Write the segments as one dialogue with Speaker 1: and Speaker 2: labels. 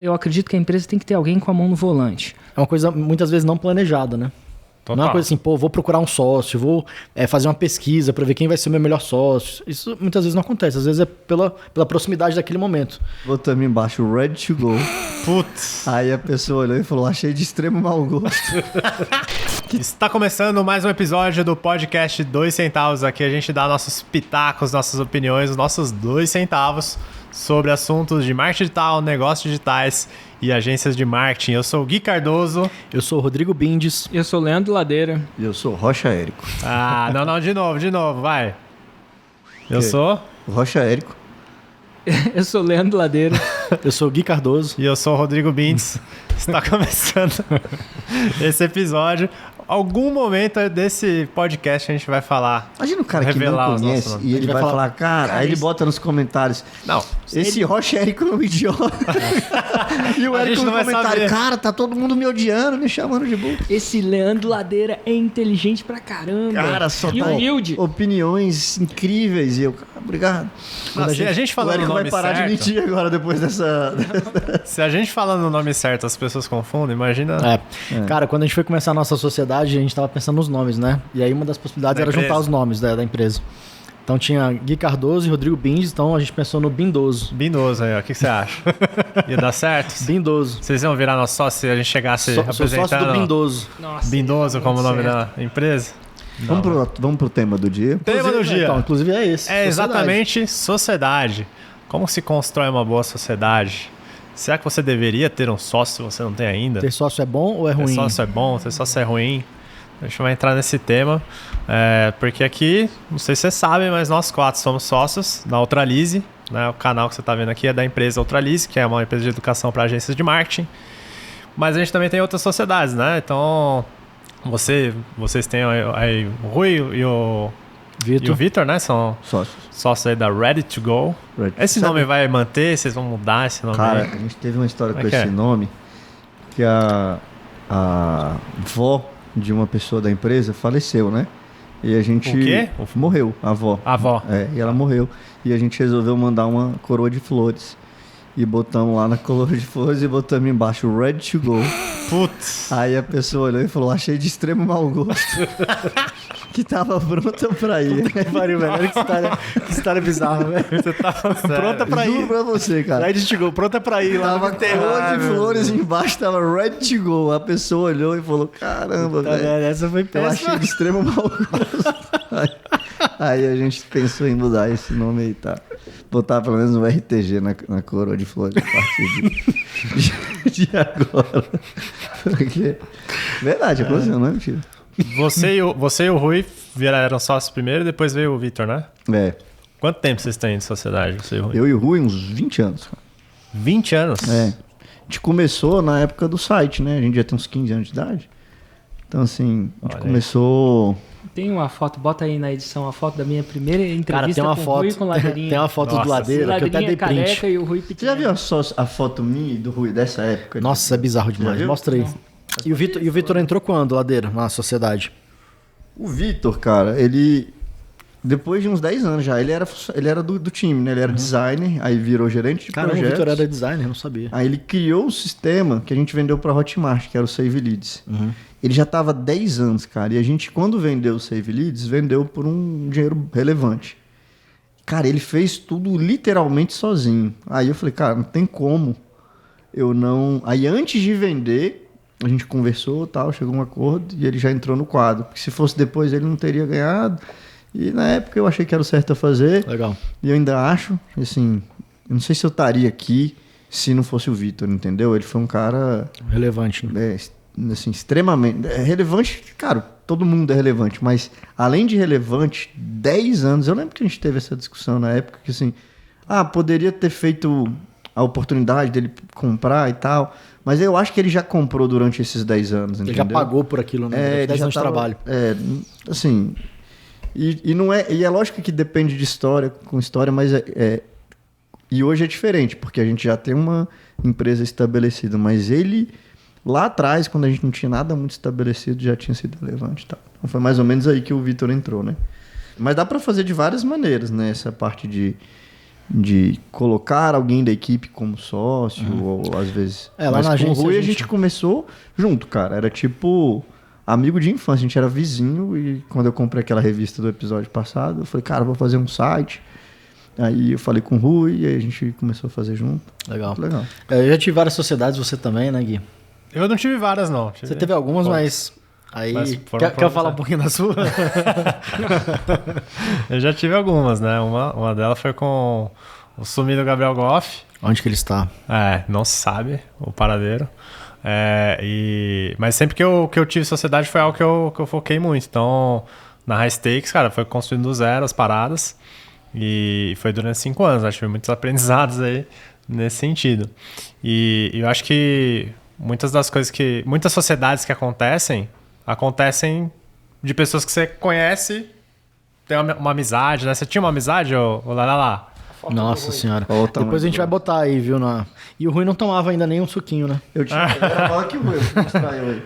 Speaker 1: Eu acredito que a empresa tem que ter alguém com a mão no volante.
Speaker 2: É uma coisa muitas vezes não planejada, né?
Speaker 3: Total.
Speaker 2: Não é uma coisa assim, vou procurar um sócio, vou fazer uma pesquisa para ver quem vai ser o meu melhor sócio. Isso muitas vezes não acontece, às vezes é pela proximidade daquele momento.
Speaker 4: Botamos embaixo, ready to go.
Speaker 3: Putz.
Speaker 4: Aí a pessoa olhou e falou, achei de extremo mau gosto.
Speaker 3: Está começando mais um episódio do podcast 2 centavos. Aqui a gente dá nossos pitacos, nossas opiniões, os nossos 2 centavos sobre assuntos de marketing digital, negócios digitais e agências de marketing. Eu sou o Gui Cardoso.
Speaker 2: Eu sou o Rodrigo Bindes.
Speaker 1: Eu sou o Leandro Ladeira.
Speaker 4: E eu sou Rocha Érico.
Speaker 3: Ah, não, de novo, vai. Eu sou...
Speaker 4: Rocha Érico.
Speaker 1: Eu sou o Leandro Ladeira.
Speaker 2: Eu sou o Gui Cardoso.
Speaker 3: E eu sou o Rodrigo Bindes. Está começando esse episódio. Algum momento desse podcast a gente vai falar.
Speaker 4: Imagina o cara que não conhece e ele vai falar, cara, aí ele bota nos comentários.
Speaker 3: Não.
Speaker 4: Esse Rocha Érico é um idiota. E o Érico no comentário, cara, tá todo mundo me odiando, me chamando de burro.
Speaker 1: Esse Leandro Ladeira é inteligente pra caramba.
Speaker 4: Cara, só
Speaker 1: e
Speaker 4: tá
Speaker 1: humilde.
Speaker 4: Opiniões incríveis. E eu, cara, obrigado.
Speaker 3: Se a gente falando o
Speaker 4: Érico
Speaker 3: nome
Speaker 4: vai parar
Speaker 3: certo,
Speaker 4: de mentir agora depois dessa...
Speaker 3: Se a gente falando o nome certo, as pessoas confundem, imagina...
Speaker 2: Cara, quando a gente foi começar a nossa sociedade, a gente tava pensando nos nomes, né? E aí uma das possibilidades era juntar os nomes da empresa. Então tinha Gui Cardoso e Rodrigo Bindes, então a gente pensou no Bindoso.
Speaker 3: Bindoso aí, ó. O que você acha? Ia dar certo?
Speaker 2: Bindoso.
Speaker 3: Vocês iam virar nosso sócio se a gente chegasse
Speaker 2: Sou
Speaker 3: apresentando...
Speaker 2: sócio do Bindoso.
Speaker 1: Nossa,
Speaker 3: Bindoso como o nome
Speaker 1: certo.
Speaker 3: da empresa?
Speaker 4: Vamos pro tema do dia.
Speaker 3: Tema do dia.
Speaker 2: Então, inclusive é esse.
Speaker 3: É
Speaker 2: sociedade.
Speaker 3: exatamente sociedade. Como se constrói uma boa sociedade? Será que você deveria ter um sócio se você não tem ainda?
Speaker 2: Ter sócio é bom ou é ruim?
Speaker 3: Ter sócio é bom, ter sócio é ruim. A gente vai entrar nesse tema, porque aqui, não sei se vocês sabem, mas nós 4 somos sócios da Ultralise, né? O canal que você está vendo aqui é da empresa Ultralise, que é uma empresa de educação para agências de marketing. Mas a gente também tem outras sociedades, né? Então, vocês têm aí o Rui e o Vitor, né? São sócios aí da Ready to Go. Esse nome vai manter? Vocês vão mudar esse nome?
Speaker 4: Cara,
Speaker 3: aí?
Speaker 4: a gente teve uma história com esse nome, que a avó de uma pessoa da empresa faleceu, né? E a gente...
Speaker 3: O quê?
Speaker 4: Morreu, a avó.
Speaker 3: A avó.
Speaker 4: E ela morreu. E a gente resolveu mandar uma coroa de flores. E botamos lá na coroa de flores e botamos embaixo Ready to Go.
Speaker 3: Putz.
Speaker 4: Aí a pessoa olhou e falou, achei de extremo mau gosto. Que tava pronta pra ir.
Speaker 2: Que pariu, velho. Olha que história bizarra, velho.
Speaker 3: Você tava
Speaker 2: Pronta pra
Speaker 4: Juro
Speaker 2: ir.
Speaker 4: pra você, cara.
Speaker 2: Aí chegou, pronta pra ir lá.
Speaker 4: Tava coroa de flores embaixo, tava Ready to Go. A pessoa olhou e falou, caramba, velho.
Speaker 2: Essa foi
Speaker 4: Eu
Speaker 2: péssima.
Speaker 4: achei de extremo mau gosto. Aí a gente pensou em mudar esse nome aí, tá? Botar pelo menos um RTG na coroa de flores a partir de agora. Porque... Verdade, aconteceu, não é mentira.
Speaker 3: Você e o Rui viraram sócios primeiro e depois veio o Vitor, né?
Speaker 4: É.
Speaker 3: Quanto tempo vocês têm de sociedade, você e o Rui?
Speaker 4: Eu e o Rui, uns 20 anos. Cara.
Speaker 3: 20 anos?
Speaker 4: É. A gente começou na época do site, né? A gente já tem uns 15 anos de idade. Então, assim, a gente começou...
Speaker 1: Tem uma foto, bota aí na edição a foto da minha primeira entrevista
Speaker 2: Cara, tem uma
Speaker 1: com o
Speaker 2: foto,
Speaker 1: Rui com o Ladeirinha.
Speaker 2: tem uma foto
Speaker 3: Nossa,
Speaker 2: do Ladeira que eu até dei
Speaker 1: careca
Speaker 2: print.
Speaker 1: e o Rui
Speaker 4: Você
Speaker 1: pequeno.
Speaker 4: já viu a foto minha e do Rui dessa época?
Speaker 2: Nossa, é bizarro demais.
Speaker 4: viu?
Speaker 2: Mostra aí. E o Vitor entrou quando, Ladeira, na sociedade?
Speaker 4: O Vitor, cara, ele... Depois de uns 10 anos já, ele era do time, né? Ele era designer, aí virou gerente de
Speaker 2: Caramba, o
Speaker 4: projetos.
Speaker 2: Vitor era designer, eu não sabia.
Speaker 4: Aí ele criou o sistema que a gente vendeu pra Hotmart, que era o Save Leads. Ele já tava 10 anos, cara. E a gente, quando vendeu o Save Leads, vendeu por um dinheiro relevante. Cara, ele fez tudo literalmente sozinho. Aí eu falei, cara, não tem como eu não... Aí antes de vender, a gente conversou, tal, chegou a um acordo e ele já entrou no quadro. Porque se fosse depois, ele não teria ganhado. E na época eu achei que era o certo a fazer.
Speaker 2: Legal.
Speaker 4: E eu ainda acho, assim, eu não sei se eu estaria aqui se não fosse o Vitor, entendeu? Ele foi um cara,
Speaker 2: Relevante, né?
Speaker 4: assim, extremamente relevante. Cara, todo mundo é relevante, mas além de relevante, 10 anos, eu lembro que a gente teve essa discussão na época, que assim, poderia ter feito a oportunidade dele comprar e tal, mas eu acho que ele já comprou durante esses 10 anos, entendeu?
Speaker 2: Ele já pagou por aquilo, né? 10 anos de trabalho.
Speaker 4: Assim... E não é, e é lógico que depende de história, com história, mas e hoje é diferente, porque a gente já tem uma empresa estabelecida, mas ele, lá atrás, quando a gente não tinha nada muito estabelecido, já tinha sido relevante. Tá? Então foi mais ou menos aí que o Vitor entrou, né? Mas dá para fazer de várias maneiras, né? Essa parte de de colocar alguém da equipe como sócio, ou às vezes...
Speaker 2: Lá
Speaker 4: mas
Speaker 2: na
Speaker 4: com
Speaker 2: agência
Speaker 4: o Rui a gente começou junto, cara. Era tipo amigo de infância, a gente era vizinho, e quando eu comprei aquela revista do episódio passado, eu falei, cara, vou fazer um site. Aí eu falei com o Rui e aí a gente começou a fazer junto.
Speaker 2: Legal.
Speaker 4: Muito legal.
Speaker 2: Eu já tive várias sociedades, você também, né, Gui?
Speaker 3: Eu não tive várias, não.
Speaker 2: Você teve algumas, mas... Aí,
Speaker 3: foram
Speaker 2: quer falar um pouquinho da sua?
Speaker 3: Eu já tive algumas, né? Uma delas foi com o sumido Gabriel Goff.
Speaker 2: Onde que ele está?
Speaker 3: Não se sabe o paradeiro. Mas sempre que eu tive sociedade foi algo que eu foquei muito. Então, na High Stakes, cara, foi construindo do zero as paradas. E foi durante 5 anos. Acho que tive muitos aprendizados aí nesse sentido. E eu acho que muitas sociedades que acontecem de pessoas que você conhece, tem uma amizade, né? Você tinha uma amizade, ou lá?
Speaker 2: Nossa senhora. Depois a gente vai botar aí, viu? E o Rui não tomava ainda nem um suquinho, né?
Speaker 4: Eu tinha que o Rui, eu vou mostrar eu aí.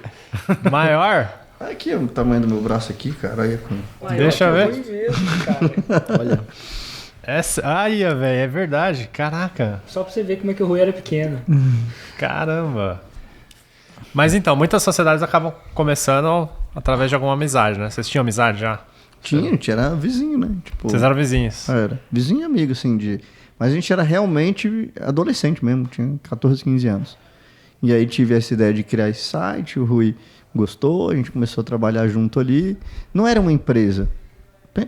Speaker 3: Maior?
Speaker 4: Aqui, o tamanho do meu braço aqui, cara. Olha.
Speaker 3: Deixa eu ver.
Speaker 1: Mesmo, cara.
Speaker 2: Olha.
Speaker 3: Aí, velho, é verdade. Caraca.
Speaker 1: Só pra você ver como é que o Rui era pequeno.
Speaker 3: Caramba. Mas então, muitas sociedades acabam começando através de alguma amizade, né? Vocês tinham amizade já?
Speaker 4: Tinha, a gente era vizinho, né? Tipo,
Speaker 3: vocês eram vizinhos?
Speaker 4: Era. Vizinho e amigo, assim, mas a gente era realmente adolescente mesmo, tinha 14, 15 anos. E aí tive essa ideia de criar esse site, o Rui gostou, a gente começou a trabalhar junto ali. Não era uma empresa.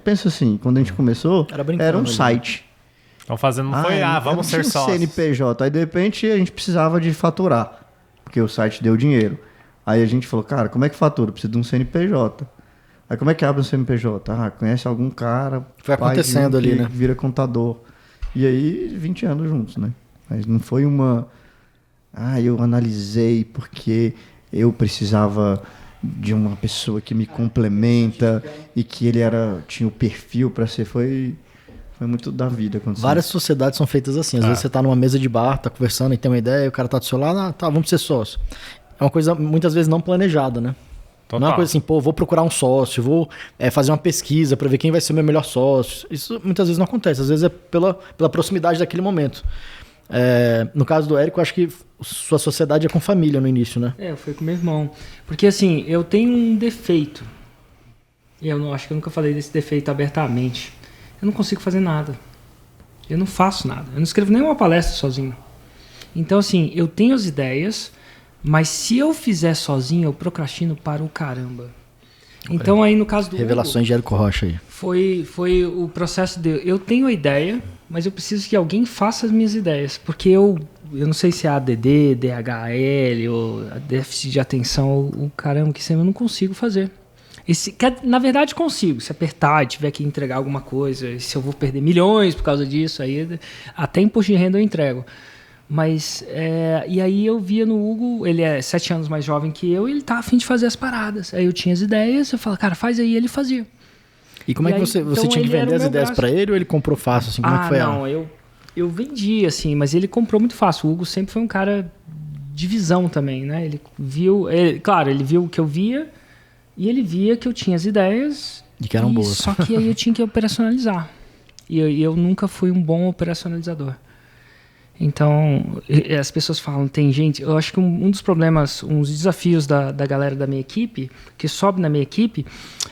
Speaker 4: Pensa assim, quando a gente começou, era um site.
Speaker 3: Então fazendo, não foi, vamos ser sócios.
Speaker 4: CNPJ. Aí de repente a gente precisava de faturar, porque o site deu dinheiro. Aí a gente falou, cara, como é que fatura? Precisa de um CNPJ. Aí como é que abre um CNPJ? Conhece algum cara.
Speaker 2: Foi acontecendo ali, né?
Speaker 4: Vira contador. E aí, 20 anos juntos, né? Mas não foi uma... eu analisei porque eu precisava de uma pessoa que me complementa e que ele tinha o perfil para ser... Foi muito da vida.
Speaker 2: Várias sociedades são feitas assim. Às vezes você tá numa mesa de bar, tá conversando e tem uma ideia, e o cara tá do seu lado, tá, vamos ser sócio. É uma coisa muitas vezes não planejada, né? Total. Não é uma coisa assim, vou procurar um sócio, vou fazer uma pesquisa para ver quem vai ser o meu melhor sócio. Isso muitas vezes não acontece, às vezes é pela proximidade daquele momento. No caso do Érico, acho que sua sociedade é com família no início, né?
Speaker 1: Foi com meu irmão. Porque assim, eu tenho um defeito. E acho que eu nunca falei desse defeito abertamente. Eu não consigo fazer nada. Eu não faço nada. Eu não escrevo nenhuma palestra sozinho. Então assim, eu tenho as ideias... Mas se eu fizer sozinho, eu procrastino para o caramba. Então aí no caso do
Speaker 2: Revelações
Speaker 1: Hugo,
Speaker 2: de Érico Rocha aí.
Speaker 1: Foi o processo de... Eu tenho a ideia, mas eu preciso que alguém faça as minhas ideias. Porque eu não sei se é ADD, DHL ou déficit de atenção, o caramba que eu não consigo fazer. Na verdade consigo, se apertar e tiver que entregar alguma coisa, se eu vou perder milhões por causa disso, aí até imposto de renda eu entrego. Mas, e aí eu via no Hugo, ele é 7 anos mais jovem que eu, e ele tá a fim de fazer as paradas. Aí eu tinha as ideias, eu falava, cara, faz aí, e ele fazia.
Speaker 2: E como é que você tinha que vender as ideias para ele ou ele comprou fácil? Assim, como é que foi?
Speaker 1: Não, eu vendi, assim, mas ele comprou muito fácil. O Hugo sempre foi um cara de visão também, né? Ele viu, claro, ele viu o que eu via, e ele via que eu tinha as ideias.
Speaker 2: E que eram boas.
Speaker 1: Só que aí eu tinha que operacionalizar. E eu nunca fui um bom operacionalizador. Então, as pessoas falam, tem gente... Eu acho que um dos problemas, um dos desafios da galera da minha equipe, que sobe na minha equipe,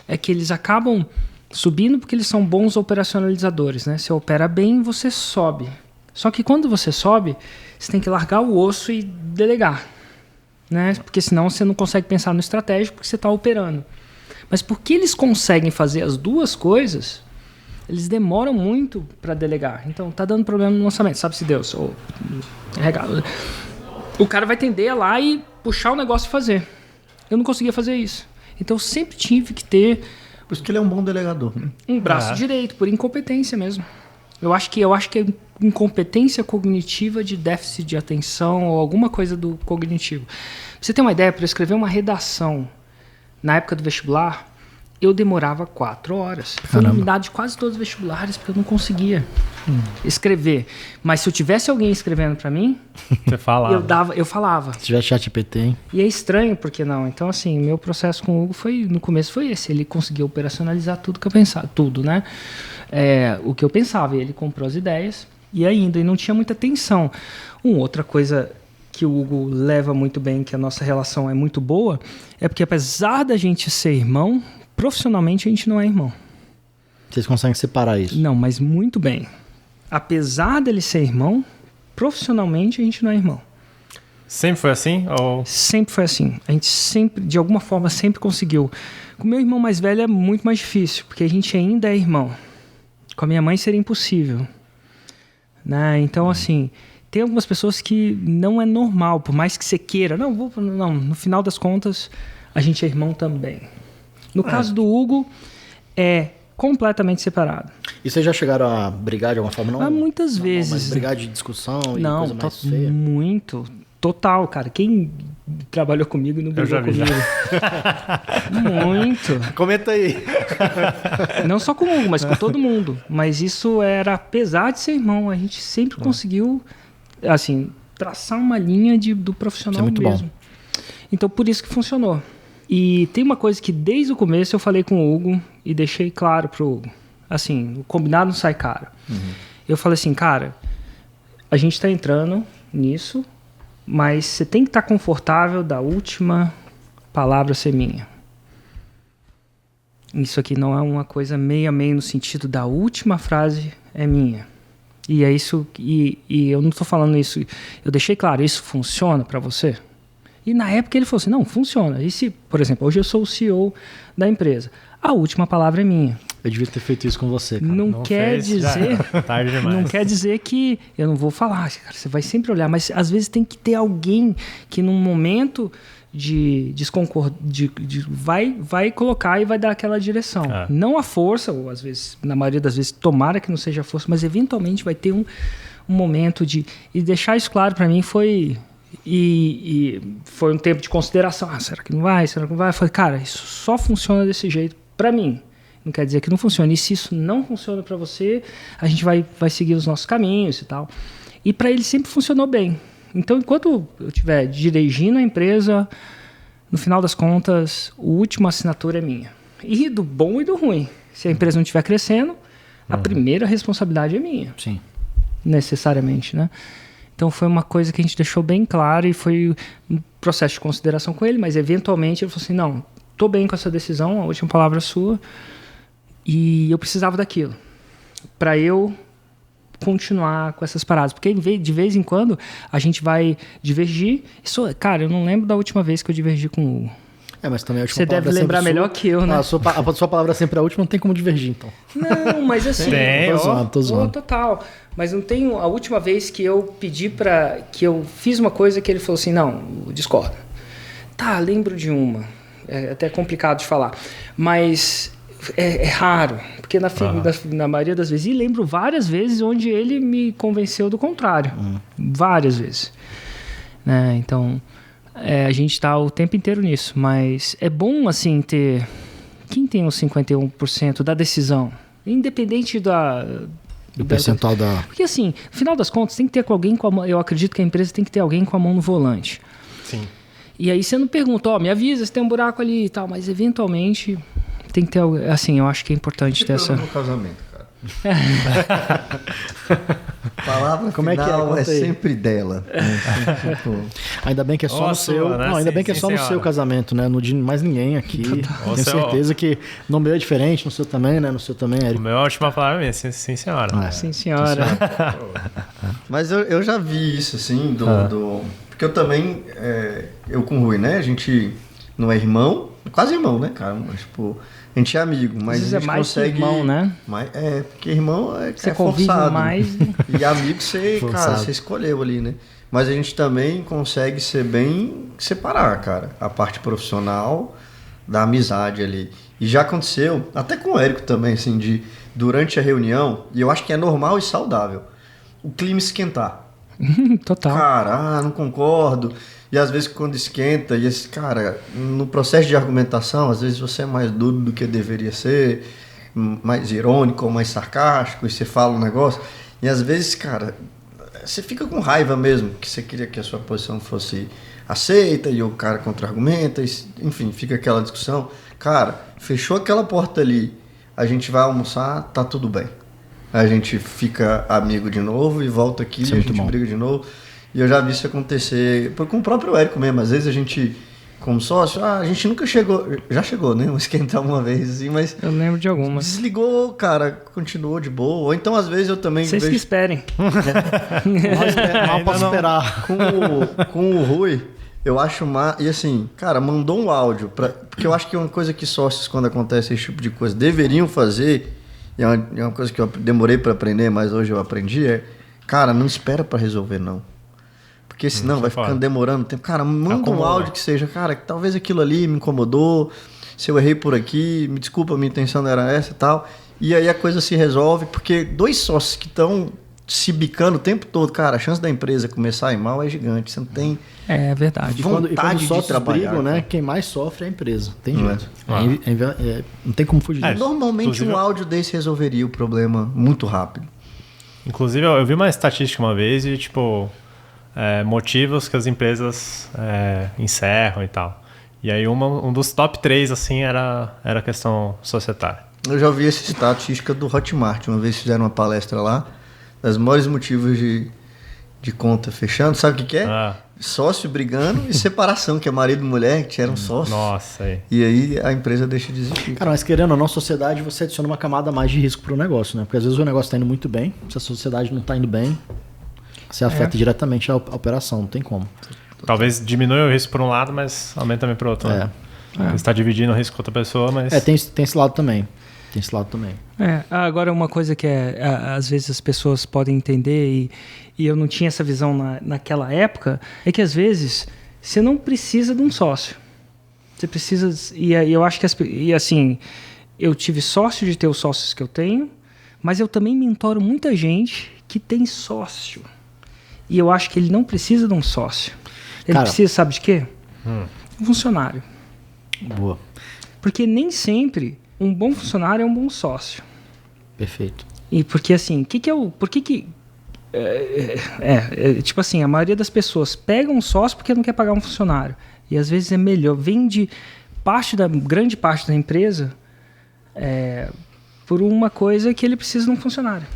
Speaker 1: é que eles acabam subindo porque eles são bons operacionalizadores, né? Você opera bem, você sobe. Só que quando você sobe, você tem que largar o osso e delegar, né? Porque senão você não consegue pensar no estratégico porque você está operando. Mas porque eles conseguem fazer as duas coisas... Eles demoram muito para delegar. Então, tá dando problema no lançamento. Sabe-se Deus. O cara vai tender a lá e puxar o negócio e fazer. Eu não conseguia fazer isso. Então, eu sempre tive que ter...
Speaker 4: Por isso que ele é um bom delegador. Né?
Speaker 1: Um braço direito, por incompetência mesmo. Eu acho que é incompetência cognitiva de déficit de atenção ou alguma coisa do cognitivo. Pra você ter uma ideia, para eu escrever uma redação na época do vestibular... Eu demorava 4 horas. Foi eliminado de quase todos os vestibulares porque eu não conseguia escrever. Mas se eu tivesse alguém escrevendo para mim,
Speaker 3: você falava.
Speaker 1: Eu falava.
Speaker 2: Se tivesse ChatGPT, hein?
Speaker 1: E é estranho, porque não? Então, assim, meu processo com o Hugo no começo foi esse. Ele conseguiu operacionalizar tudo que eu pensava. Tudo, né? O que eu pensava. E ele comprou as ideias. E não tinha muita tensão. Outra coisa que o Hugo leva muito bem, que a nossa relação é muito boa, é porque apesar da gente ser irmão, profissionalmente a gente não é irmão.
Speaker 2: Vocês conseguem separar isso?
Speaker 1: Não, mas muito bem. Apesar dele ser irmão, profissionalmente a gente não é irmão.
Speaker 3: Sempre foi assim? Ou...
Speaker 1: Sempre foi assim. A gente sempre, de alguma forma, sempre conseguiu. Com o meu irmão mais velho é muito mais difícil, porque a gente ainda é irmão. Com a minha mãe seria impossível. Né? Então, assim, tem algumas pessoas que não é normal, por mais que você queira. Não, no final das contas, a gente é irmão também. No caso do Hugo, é completamente separado.
Speaker 2: E vocês já chegaram a brigar de alguma forma? Não,
Speaker 1: muitas vezes.
Speaker 2: Mas brigar de discussão e
Speaker 1: não,
Speaker 2: coisa mais feia?
Speaker 1: Muito. Total, cara. Quem trabalhou comigo não brigou comigo. Muito.
Speaker 2: Comenta aí.
Speaker 1: Não só com o Hugo, mas com todo mundo. Mas isso era, apesar de ser irmão, a gente sempre conseguiu, assim, traçar uma linha do profissional
Speaker 2: isso é muito
Speaker 1: mesmo. Bom. Então, por isso que funcionou. E tem uma coisa que desde o começo eu falei com o Hugo e deixei claro pro Hugo. Assim, o combinado não sai caro. Eu falei assim, cara, a gente tá entrando nisso, mas você tem que estar confortável da última palavra ser minha. Isso aqui não é uma coisa meio a meio no sentido da última frase é minha. E é isso, e eu não estou falando isso, eu deixei claro, isso funciona para você? E na época ele falou assim, não, funciona. E se, por exemplo, hoje eu sou o CEO da empresa, a última palavra é minha.
Speaker 2: Eu devia ter feito isso com você, cara.
Speaker 1: Não quer dizer,
Speaker 3: tarde demais.
Speaker 1: não quer dizer que eu não vou falar, cara, você vai sempre olhar, mas às vezes tem que ter alguém que num momento de desconcordo, vai colocar e vai dar aquela direção. Não a força, ou às vezes, na maioria das vezes, tomara que não seja a força, mas eventualmente vai ter um momento de... E deixar isso claro para mim foi... E foi um tempo de consideração. Será que não vai? Será que não vai? Eu falei, cara, isso só funciona desse jeito para mim. Não quer dizer que não funcione. E se isso não funciona para você, a gente vai seguir os nossos caminhos e tal. E para ele sempre funcionou bem. Então, enquanto eu estiver dirigindo a empresa, no final das contas, a última assinatura é minha. E do bom e do ruim. Se a empresa não estiver crescendo, a primeira responsabilidade é minha.
Speaker 2: Sim.
Speaker 1: Necessariamente, né? Então, foi uma coisa que a gente deixou bem claro e foi um processo de consideração com ele, mas eventualmente ele falou assim, não, tô bem com essa decisão, a última palavra é sua. E eu precisava daquilo para eu continuar com essas paradas. Porque de vez em quando a gente vai divergir. Cara, eu não lembro da última vez que eu divergi com o Hugo.
Speaker 2: Mas também a última
Speaker 1: Você deve lembrar melhor que eu, né?
Speaker 2: A sua palavra é sempre a última, não tem como divergir, então.
Speaker 1: Não, mas assim...
Speaker 2: Tô zoando.
Speaker 1: Total. Mas não tem a última vez que eu pedi que eu fiz uma coisa que ele falou assim, não, discorda. Tá, lembro de uma. É até complicado de falar. Mas... É raro, porque na maioria das vezes, e lembro várias vezes onde ele me convenceu do contrário, várias vezes, né? Então a gente está o tempo inteiro nisso, mas é bom assim ter quem tem os 51% da decisão, independente
Speaker 2: do percentual da...
Speaker 1: Porque assim, no final das contas tem que ter alguém com a mão, eu acredito que a empresa tem que ter alguém com a mão no volante.
Speaker 3: Sim.
Speaker 1: E aí você não pergunta, me avisa se tem um buraco ali e tal, mas eventualmente tem que ter, assim, eu acho que é importante ter essa...
Speaker 4: No casamento, cara. Palavra
Speaker 2: como
Speaker 4: final é sempre dela.
Speaker 2: Ainda bem que é só no seu, né? Não, ainda bem que é só no seu casamento, né? No de mais ninguém aqui. Tenho certeza que no meu é diferente, no seu também, né? No seu também, Érico.
Speaker 3: O meu é a última palavra minha, sim senhora.
Speaker 1: Sim senhora.
Speaker 4: Mas eu já vi isso, assim, porque eu também, eu com o Rui, né? A gente não é irmão, quase irmão, né, cara? Mas, tipo... A gente é amigo, mas a gente
Speaker 1: mais
Speaker 4: consegue...
Speaker 1: irmão, né?
Speaker 4: Porque irmão
Speaker 1: você convive forçado. Mais...
Speaker 4: E amigo você escolheu ali, né? Mas a gente também consegue ser bem... Separar, cara. A parte profissional da amizade ali. E já aconteceu, até com o Érico também, assim, durante a reunião, e eu acho que é normal e saudável, o clima esquentar.
Speaker 1: Total.
Speaker 4: Cara, não concordo... E às vezes quando esquenta, e esse cara, no processo de argumentação, às vezes você é mais duro do que deveria ser, mais irônico ou mais sarcástico, e você fala um negócio, e às vezes, cara, você fica com raiva mesmo, que você queria que a sua posição fosse aceita, e o cara contra-argumenta, enfim, fica aquela discussão. Cara, fechou aquela porta ali, a gente vai almoçar, tá tudo bem. a gente fica amigo de novo e volta aqui e a gente briga de novo. E eu já vi isso acontecer com o próprio Érico mesmo. Às vezes a gente, como sócio, a gente nunca chegou... Já chegou, né? Esquentar uma vez, assim, mas...
Speaker 1: Eu lembro de algumas.
Speaker 4: Desligou, cara, continuou de boa. Ou então, às vezes, eu também...
Speaker 1: Vocês que esperem.
Speaker 2: Mal posso esperar.
Speaker 4: Com o Rui, eu acho... E assim, cara, mandou um áudio. Porque eu acho que é uma coisa que sócios, quando acontece esse tipo de coisa, deveriam fazer... E é uma coisa que eu demorei para aprender, mas hoje eu aprendi, cara, não espera para resolver, não. Porque senão vai ficando demorando tempo. Cara, manda um áudio que seja, cara, que talvez aquilo ali me incomodou, se eu errei por aqui, me desculpa, minha intenção não era essa e tal. E aí a coisa se resolve, porque 2 sócios que estão se bicando o tempo todo, cara, a chance da empresa começar a ir mal é gigante. Você não tem...
Speaker 1: É verdade.
Speaker 2: E quando os sócios brigam, né? Quem mais sofre é a empresa. Tem jeito. Não tem como fugir disso.
Speaker 4: Normalmente um áudio desse resolveria o problema muito rápido.
Speaker 3: Inclusive, eu vi uma estatística uma vez de, tipo, motivos que as empresas encerram e tal. E aí um dos top 3, assim, era a questão societária.
Speaker 4: Eu já ouvi essa estatística do Hotmart. Uma vez fizeram uma palestra lá. Das maiores motivos de conta fechando. Sabe o que é? Sócio brigando e separação, que é marido e mulher, que eram sócios.
Speaker 3: Nossa, aí.
Speaker 4: E aí a empresa deixa de existir.
Speaker 2: Cara, mas querendo ou não, sociedade, você adiciona uma camada a mais de risco pro negócio, né? Porque às vezes o negócio tá indo muito bem, se a sociedade não tá indo bem, você afeta diretamente a operação, não tem como.
Speaker 3: Talvez diminui o risco por um lado, mas aumenta também pro outro. Né? Você está dividindo o risco com outra pessoa, mas...
Speaker 2: tem esse lado também. Tem esse lado também.
Speaker 1: Agora uma coisa que às vezes as pessoas podem entender e eu não tinha essa visão naquela época, é que às vezes você não precisa de um sócio. Você precisa... E eu acho que... assim, eu tive sorte de ter os sócios que eu tenho, mas eu também mentoro muita gente que tem sócio. E eu acho que ele não precisa de um sócio. Ele precisa, sabe de quê? Um funcionário.
Speaker 2: Boa.
Speaker 1: Porque nem sempre... um bom funcionário é um bom sócio.
Speaker 2: Perfeito.
Speaker 1: E porque assim, tipo assim, a maioria das pessoas pega um sócio porque não quer pagar um funcionário. E às vezes é melhor, vende grande parte da empresa por uma coisa que ele precisa de um funcionário.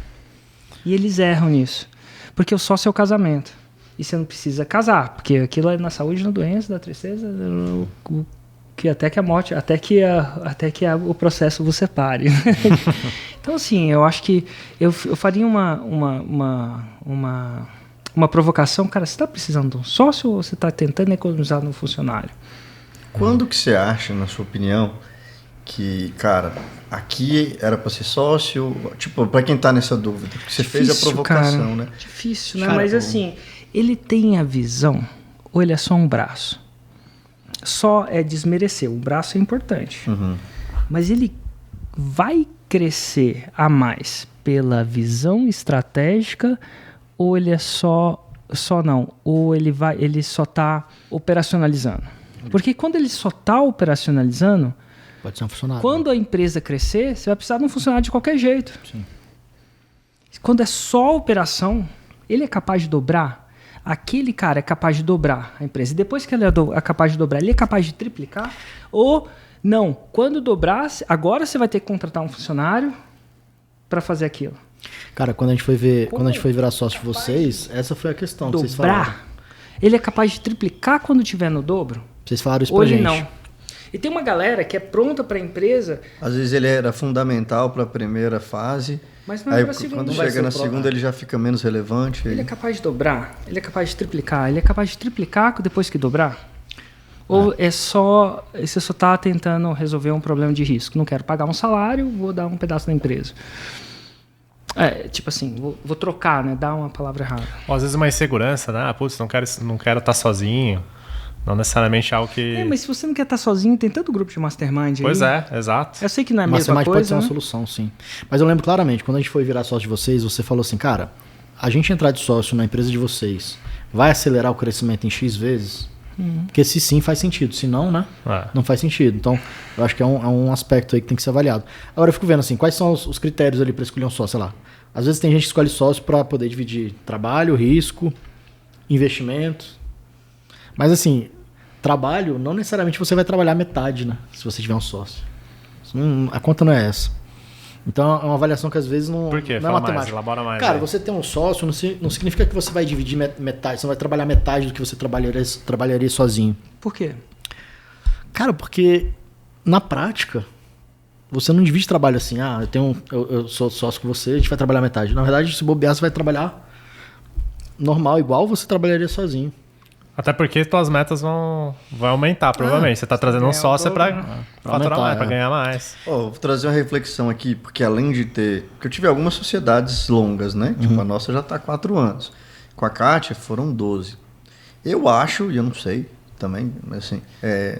Speaker 1: E eles erram nisso. Porque o sócio é o casamento. E você não precisa casar, porque aquilo é na saúde, na doença, na tristeza, que até que a morte, até que o processo você pare. Então, assim, eu acho que eu faria uma provocação. Cara, você está precisando de um sócio ou você está tentando economizar no funcionário?
Speaker 4: Quando que você acha, na sua opinião, que, cara, aqui era para ser sócio? Tipo, para quem está nessa dúvida, porque você fez a provocação,
Speaker 1: cara,
Speaker 4: né?
Speaker 1: Difícil, né? Cara, mas assim, ele tem a visão ou ele é só um braço? Só é desmerecer. O braço é importante. Mas ele vai crescer a mais pela visão estratégica ou ele é ou ele só está operacionalizando? Porque quando ele só está operacionalizando,
Speaker 2: pode ser um funcionário.
Speaker 1: Quando a empresa crescer, você vai precisar de um funcionário de qualquer jeito. Sim. Quando é só operação, ele é capaz de dobrar? Aquele cara é capaz de dobrar a empresa. E depois que ele é capaz de dobrar, ele é capaz de triplicar? Ou não, quando dobrar, agora você vai ter que contratar um funcionário para fazer aquilo.
Speaker 2: Cara, quando a gente foi virar sócio de vocês, essa foi a questão que vocês falaram.
Speaker 1: Ele é capaz de triplicar quando tiver no dobro?
Speaker 2: Vocês falaram isso pra gente.
Speaker 1: Ou ele não. E tem uma galera que é pronta para a empresa.
Speaker 4: Às vezes ele era fundamental para a primeira fase.
Speaker 1: Mas não é para a segunda.
Speaker 4: Quando chega na segunda ele já fica menos relevante.
Speaker 1: Ele é capaz de dobrar, ele é capaz de triplicar, ele é capaz de triplicar depois que dobrar? Ou você só está tentando resolver um problema de risco? Não quero pagar um salário, vou dar um pedaço da empresa. Tipo assim, vou trocar, né? Dar uma palavra errada.
Speaker 3: Ou às vezes uma insegurança, né? Putz, não quero estar sozinho. Não necessariamente algo que...
Speaker 1: mas se você não quer estar sozinho, tem tanto grupo de mastermind aí.
Speaker 3: Pois é, exato.
Speaker 1: Eu sei que não é a mesma coisa,
Speaker 2: pode ser uma solução, sim. Mas eu lembro claramente, quando a gente foi virar sócio de vocês, você falou assim, cara, a gente entrar de sócio na empresa de vocês vai acelerar o crescimento em X vezes? Porque se sim, faz sentido. Se não, né? Não faz sentido. Então, eu acho que é um aspecto aí que tem que ser avaliado. Agora, eu fico vendo assim, quais são os critérios ali para escolher um sócio, sei lá. Às vezes tem gente que escolhe sócio para poder dividir trabalho, risco, investimento. Mas assim, trabalho, não necessariamente você vai trabalhar metade, né? Se você tiver um sócio. A conta não é essa. Então é uma avaliação que às vezes não,
Speaker 3: Por quê?
Speaker 2: não é matemática.
Speaker 3: Elabora mais.
Speaker 2: Cara, você ter um sócio não significa que você vai dividir metade, você não vai trabalhar metade do que você trabalharia sozinho.
Speaker 1: Por quê?
Speaker 2: Cara, porque na prática você não divide trabalho assim, eu sou sócio com você, a gente vai trabalhar metade. Na verdade, se bobear, você vai trabalhar normal, igual você trabalharia sozinho.
Speaker 3: Até porque tuas metas vão aumentar, provavelmente. Você tá trazendo um sócio pra faturar mais, pra ganhar mais.
Speaker 4: Vou trazer uma reflexão aqui, porque além de ter... Porque eu tive algumas sociedades longas, né? Tipo, a nossa já tá há 4 anos. Com a Kátia foram 12. Eu acho, e eu não sei também, mas assim,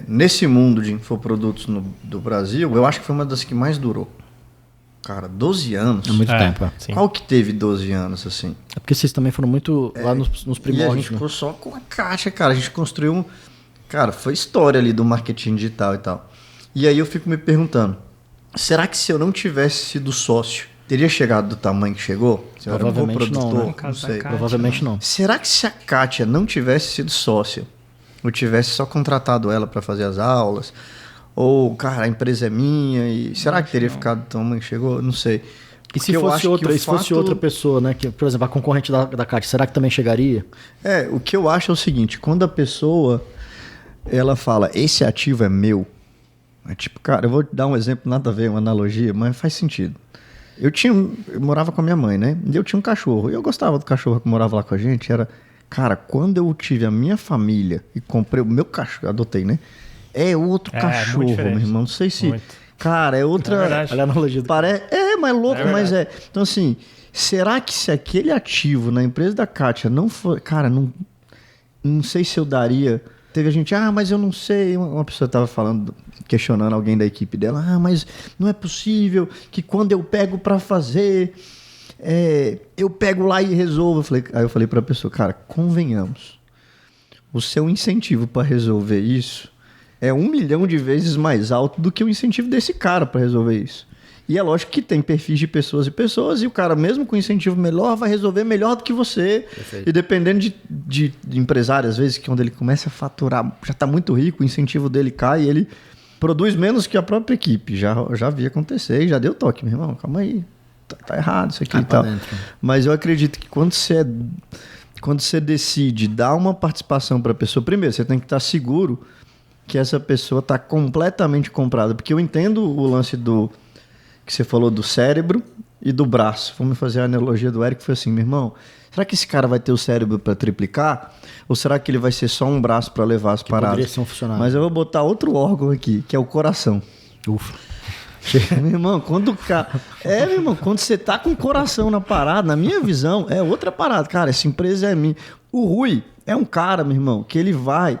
Speaker 4: nesse mundo de infoprodutos do Brasil, eu acho que foi uma das que mais durou. Cara, 12 anos.
Speaker 2: É muito tempo.
Speaker 4: Sim. Qual que teve 12 anos, assim?
Speaker 2: É porque vocês também foram muito lá nos primórdios.
Speaker 4: E a gente ficou só com a Kátia, cara. A gente construiu Cara, foi história ali do marketing digital e tal. E aí eu fico me perguntando, será que se eu não tivesse sido sócio, teria chegado do tamanho que chegou? Se eu era um bom produtor,
Speaker 2: né?
Speaker 4: não sei.
Speaker 2: Provavelmente não.
Speaker 4: Será que se a Kátia não tivesse sido sócia, eu tivesse só contratado ela para fazer as aulas, ou, cara, a empresa é minha, e será que teria ficado do tamanho que chegou? Não sei.
Speaker 2: E se fosse outra pessoa, né? Que, por exemplo, a concorrente da Kátia, será que também chegaria?
Speaker 4: O que eu acho é o seguinte, quando a pessoa ela fala, esse ativo é meu, é tipo, cara, eu vou dar um exemplo, nada a ver, uma analogia, mas faz sentido. Eu morava com a minha mãe, né? E eu tinha um cachorro, e eu gostava do cachorro que morava lá com a gente, cara, quando eu tive a minha família e comprei o meu cachorro, adotei, né? É outro cachorro, meu irmão, não sei se... Muito. Cara, é outra...
Speaker 2: Olha a analogia.
Speaker 4: Mas louco, mas é. Então, assim, será que se aquele ativo na empresa da Kátia não for... Cara, não sei se eu daria... Teve a gente, mas eu não sei. Uma pessoa estava falando, questionando alguém da equipe dela, mas não é possível que quando eu pego para fazer, eu pego lá e resolvo. Aí eu falei para a pessoa, cara, convenhamos, o seu incentivo para resolver isso é 1 milhão de vezes mais alto do que o incentivo desse cara para resolver isso. E é lógico que tem perfis de pessoas e pessoas, e o cara, mesmo com incentivo melhor, vai resolver melhor do que você. Perfeito. E dependendo de empresário, às vezes, que quando ele começa a faturar, já está muito rico, o incentivo dele cai e ele produz menos que a própria equipe. Já vi acontecer e já deu toque, meu irmão, calma aí, tá errado isso aqui e tal. Dentro. Mas eu acredito que quando você decide dar uma participação para a pessoa, primeiro, você tem que estar seguro que essa pessoa está completamente comprada. Porque eu entendo o lance que você falou do cérebro e do braço. Vamos fazer a analogia do Eric, foi assim, meu irmão, será que esse cara vai ter o cérebro para triplicar? Ou será que ele vai ser só um braço para levar as paradas?
Speaker 2: Poderia ser um funcionário.
Speaker 4: Mas eu vou botar outro órgão aqui, que é o coração.
Speaker 2: Ufa.
Speaker 4: Meu irmão, quando você tá com o coração na parada, na minha visão, é outra parada. Cara, essa empresa é minha. O Rui é um cara, meu irmão, que ele vai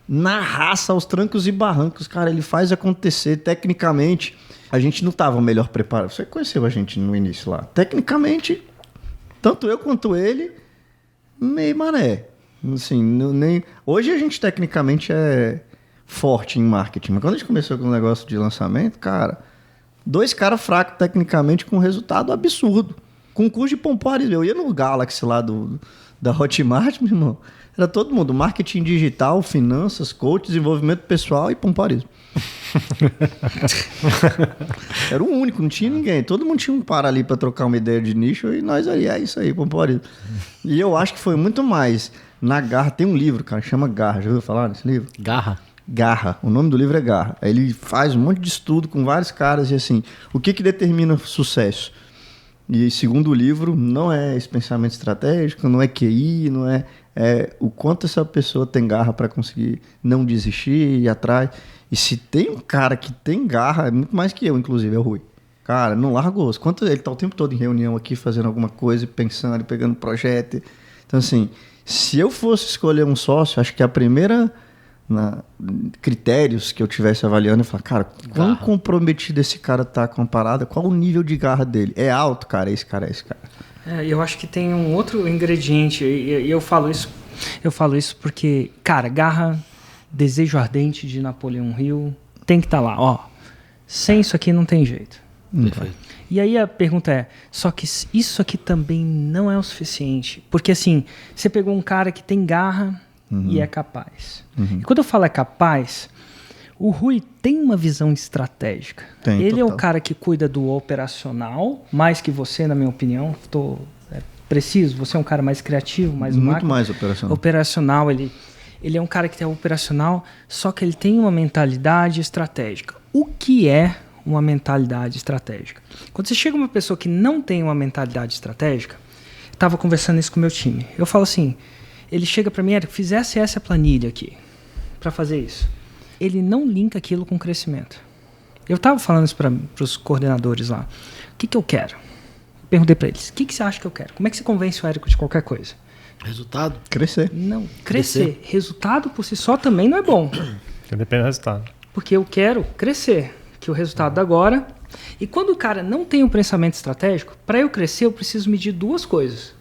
Speaker 4: na raça, aos trancos e barrancos. Cara, ele faz acontecer tecnicamente. A gente não estava melhor preparado. Você conheceu a gente no início lá. Tecnicamente, tanto eu quanto ele, meio mané. Assim, nem... Hoje a gente tecnicamente é forte em marketing. Mas quando a gente começou com o negócio de lançamento, cara, 2 caras fracos tecnicamente com resultado absurdo. Com custo de pompoarismo. Eu ia no Galaxy lá da Hotmart, meu irmão. Era todo mundo. Marketing digital, finanças, coach, desenvolvimento pessoal e pompoarismo. Era o único, não tinha ninguém. Todo mundo tinha um par ali para trocar uma ideia de nicho e nós ali, é isso aí, pompoarismo. E eu acho que foi muito mais na Garra. Tem um livro, cara, chama Garra. Já ouviu falar desse livro? Garra. O nome do livro é Garra. Aí ele faz um monte de estudo com vários caras e assim, o que determina sucesso? E segundo o livro, não é esse pensamento estratégico, não é QI, não é o quanto essa pessoa tem garra para conseguir não desistir e ir atrás. E se tem um cara que tem garra, é muito mais que eu, inclusive, é o Rui. Cara, não larga o osso. Ele tá o tempo todo em reunião aqui, fazendo alguma coisa, pensando, pegando projeto. Então, assim, se eu fosse escolher um sócio, acho que a primeira critérios que eu tivesse avaliando, eu falar, cara, quão comprometido esse cara tá com a parada, qual o nível de garra dele? É alto, cara, esse cara.
Speaker 1: Eu acho que tem um outro ingrediente, e eu falo isso porque, cara, garra, desejo ardente de Napoleão Hill, tem que estar lá, ó. Sem isso aqui não tem jeito. E aí a pergunta é, só que isso aqui também não é o suficiente. Porque assim, você pegou um cara que tem garra e é capaz. E quando eu falo é capaz, O Rui tem uma visão estratégica. Ele
Speaker 4: total.
Speaker 1: é o cara que cuida do operacional, mais que você, na minha opinião. Preciso, você é um cara mais criativo, mais
Speaker 4: muito mais operacional.
Speaker 1: Operacional, ele é um cara que tem operacional, só que ele tem uma mentalidade estratégica. O que é uma mentalidade estratégica? Quando você chega uma pessoa que não tem uma mentalidade estratégica, eu estava conversando isso com o meu time. Eu falo assim, ele chega para mim, Érico, fizesse essa planilha aqui para fazer isso. Ele não linka aquilo com crescimento. Eu estava falando isso para os coordenadores lá. O que eu quero? Perguntei para eles, o que você acha que eu quero? Como é que você convence o Érico de qualquer coisa?
Speaker 2: Resultado?
Speaker 4: Crescer.
Speaker 1: Não, crescer. Resultado por si só também não é bom.
Speaker 3: Depende do resultado.
Speaker 1: Porque eu quero crescer, que o resultado da agora... E quando o cara não tem um pensamento estratégico, para eu crescer eu preciso medir duas coisas.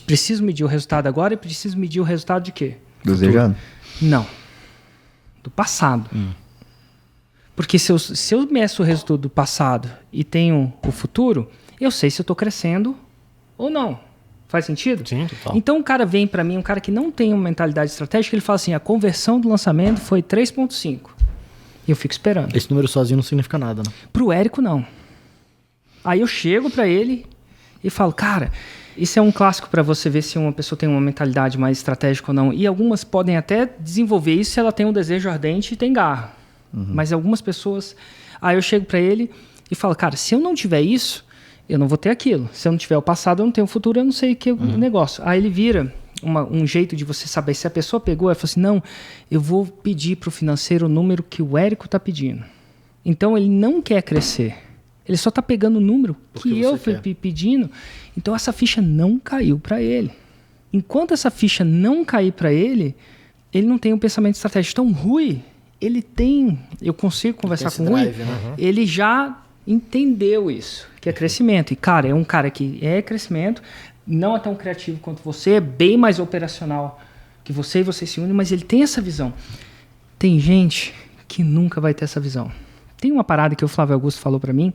Speaker 1: Preciso medir o resultado agora e preciso medir o resultado de quê?
Speaker 4: Desejado?
Speaker 1: Não. Do passado. Porque se eu meço o resultado do passado e tenho o futuro, eu sei se eu estou crescendo ou não. Faz sentido?
Speaker 3: Sim, total.
Speaker 1: Então o cara vem para mim, um cara que não tem uma mentalidade estratégica, ele fala assim, a conversão do lançamento foi 3.5. E eu fico esperando.
Speaker 2: Esse número sozinho não significa nada, né?
Speaker 1: Pro Érico, não. Aí eu chego para ele e falo, cara, isso é um clássico para você ver se uma pessoa tem uma mentalidade mais estratégica ou não. E algumas podem até desenvolver isso se ela tem um desejo ardente e tem garra. Mas algumas pessoas... Aí eu chego para ele e falo, cara, se eu não tiver isso, eu não vou ter aquilo. Se eu não tiver o passado, eu não tenho o futuro, eu não sei o que é o negócio. Aí ele vira um jeito de você saber se a pessoa pegou. Ela fala assim, não, eu vou pedir para o financeiro o número que o Érico está pedindo. Então ele não quer crescer. Ele só está pegando o número que eu fui pedindo. Então essa ficha não caiu para ele. Enquanto essa ficha não cair para ele, ele não tem um pensamento estratégico. Então o Rui, ele tem... Eu consigo conversar com o Rui.
Speaker 2: Né?
Speaker 1: Ele já entendeu isso, que é crescimento. E, cara, é um cara que é crescimento, não é tão criativo quanto você, é bem mais operacional que você, e você se une, mas ele tem essa visão. Tem gente que nunca vai ter essa visão. Tem uma parada que o Flávio Augusto falou pra mim,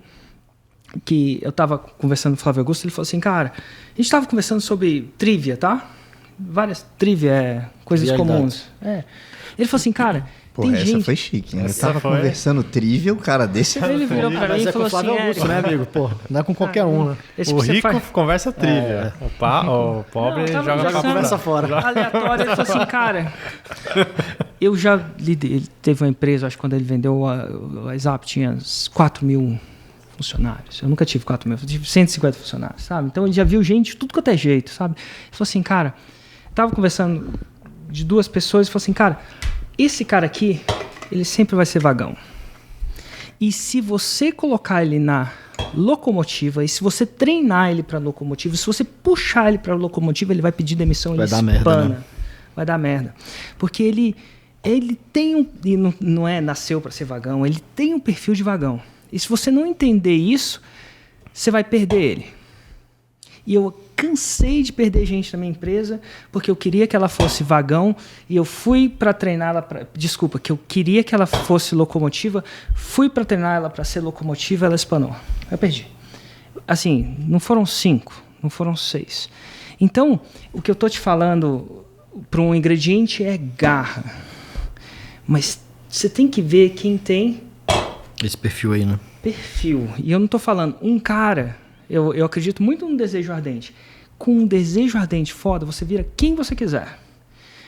Speaker 1: que eu tava conversando com o Flávio Augusto, ele falou assim, cara, a gente tava conversando sobre trivia, tá? Várias trivia, coisas comuns. Ele falou assim, cara...
Speaker 4: Porra, essa foi chique, hein? Eu tava conversando trivia, o cara desse...
Speaker 1: Ele virou pra mim e falou assim...
Speaker 2: Augusto, né, amigo? Porra, não é com qualquer um, né?
Speaker 3: O rico conversa trivia. O pobre joga a conversa fora.
Speaker 1: Aleatório, ele falou assim, cara... Eu já lidei... Ele teve uma empresa, acho que quando ele vendeu a WhatsApp, tinha 4 mil funcionários. Eu nunca tive 4 mil, eu tive 150 funcionários, sabe? Então ele já viu gente de tudo quanto é jeito, sabe? Ele falou assim, cara... Tava conversando de duas pessoas e falou assim, cara... Esse cara aqui, ele sempre vai ser vagão. E se você colocar ele na locomotiva, e se você treinar ele para locomotiva, se você puxar ele para locomotiva, ele vai pedir demissão, ele espana. Merda, né? Vai dar merda. Porque ele tem um... E não é nasceu para ser vagão, ele tem um perfil de vagão. E se você não entender isso, você vai perder ele. E eu cansei de perder gente na minha empresa porque eu queria que ela fosse vagão e eu fui para treinar ela que eu queria que ela fosse locomotiva, fui para treinar ela para ser locomotiva, ela espanou. Eu perdi. Assim, não foram 5, não foram 6. Então, o que eu tô te falando para um ingrediente é garra. Mas você tem que ver quem tem
Speaker 2: esse perfil aí, né?
Speaker 1: Perfil. E eu não tô falando um cara... Eu acredito muito no desejo ardente. Com um desejo ardente foda, você vira quem você quiser.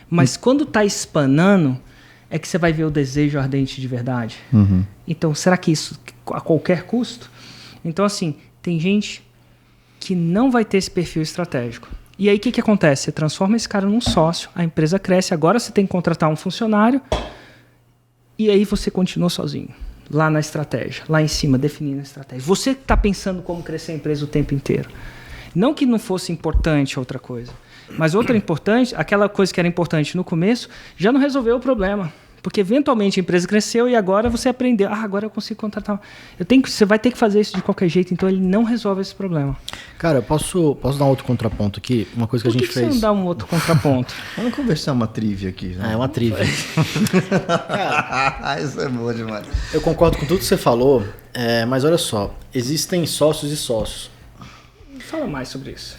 Speaker 1: Mas quando tá espanando, é que você vai ver o desejo ardente de verdade. Então, será que isso a qualquer custo? Então, assim, tem gente que não vai ter esse perfil estratégico. E aí, o que acontece? Você transforma esse cara num sócio, a empresa cresce, agora você tem que contratar um funcionário, e aí você continua sozinho. Lá na estratégia, lá em cima, definindo a estratégia. Você está pensando como crescer a empresa o tempo inteiro. Não que não fosse importante outra coisa, mas outra importante, aquela coisa que era importante no começo, já não resolveu o problema. Porque eventualmente a empresa cresceu e agora você aprendeu. Agora eu consigo contratar. Você vai ter que fazer isso de qualquer jeito, então ele não resolve esse problema.
Speaker 2: Cara, eu posso dar um outro contraponto aqui? Uma coisa que a gente fez.
Speaker 1: Por que você não dá um outro contraponto?
Speaker 4: Vamos conversar uma trivia aqui. Né?
Speaker 2: É uma trivia.
Speaker 4: Isso é bom demais.
Speaker 2: Eu concordo com tudo que você falou, mas olha só, existem sócios e sócios.
Speaker 1: Fala mais sobre isso.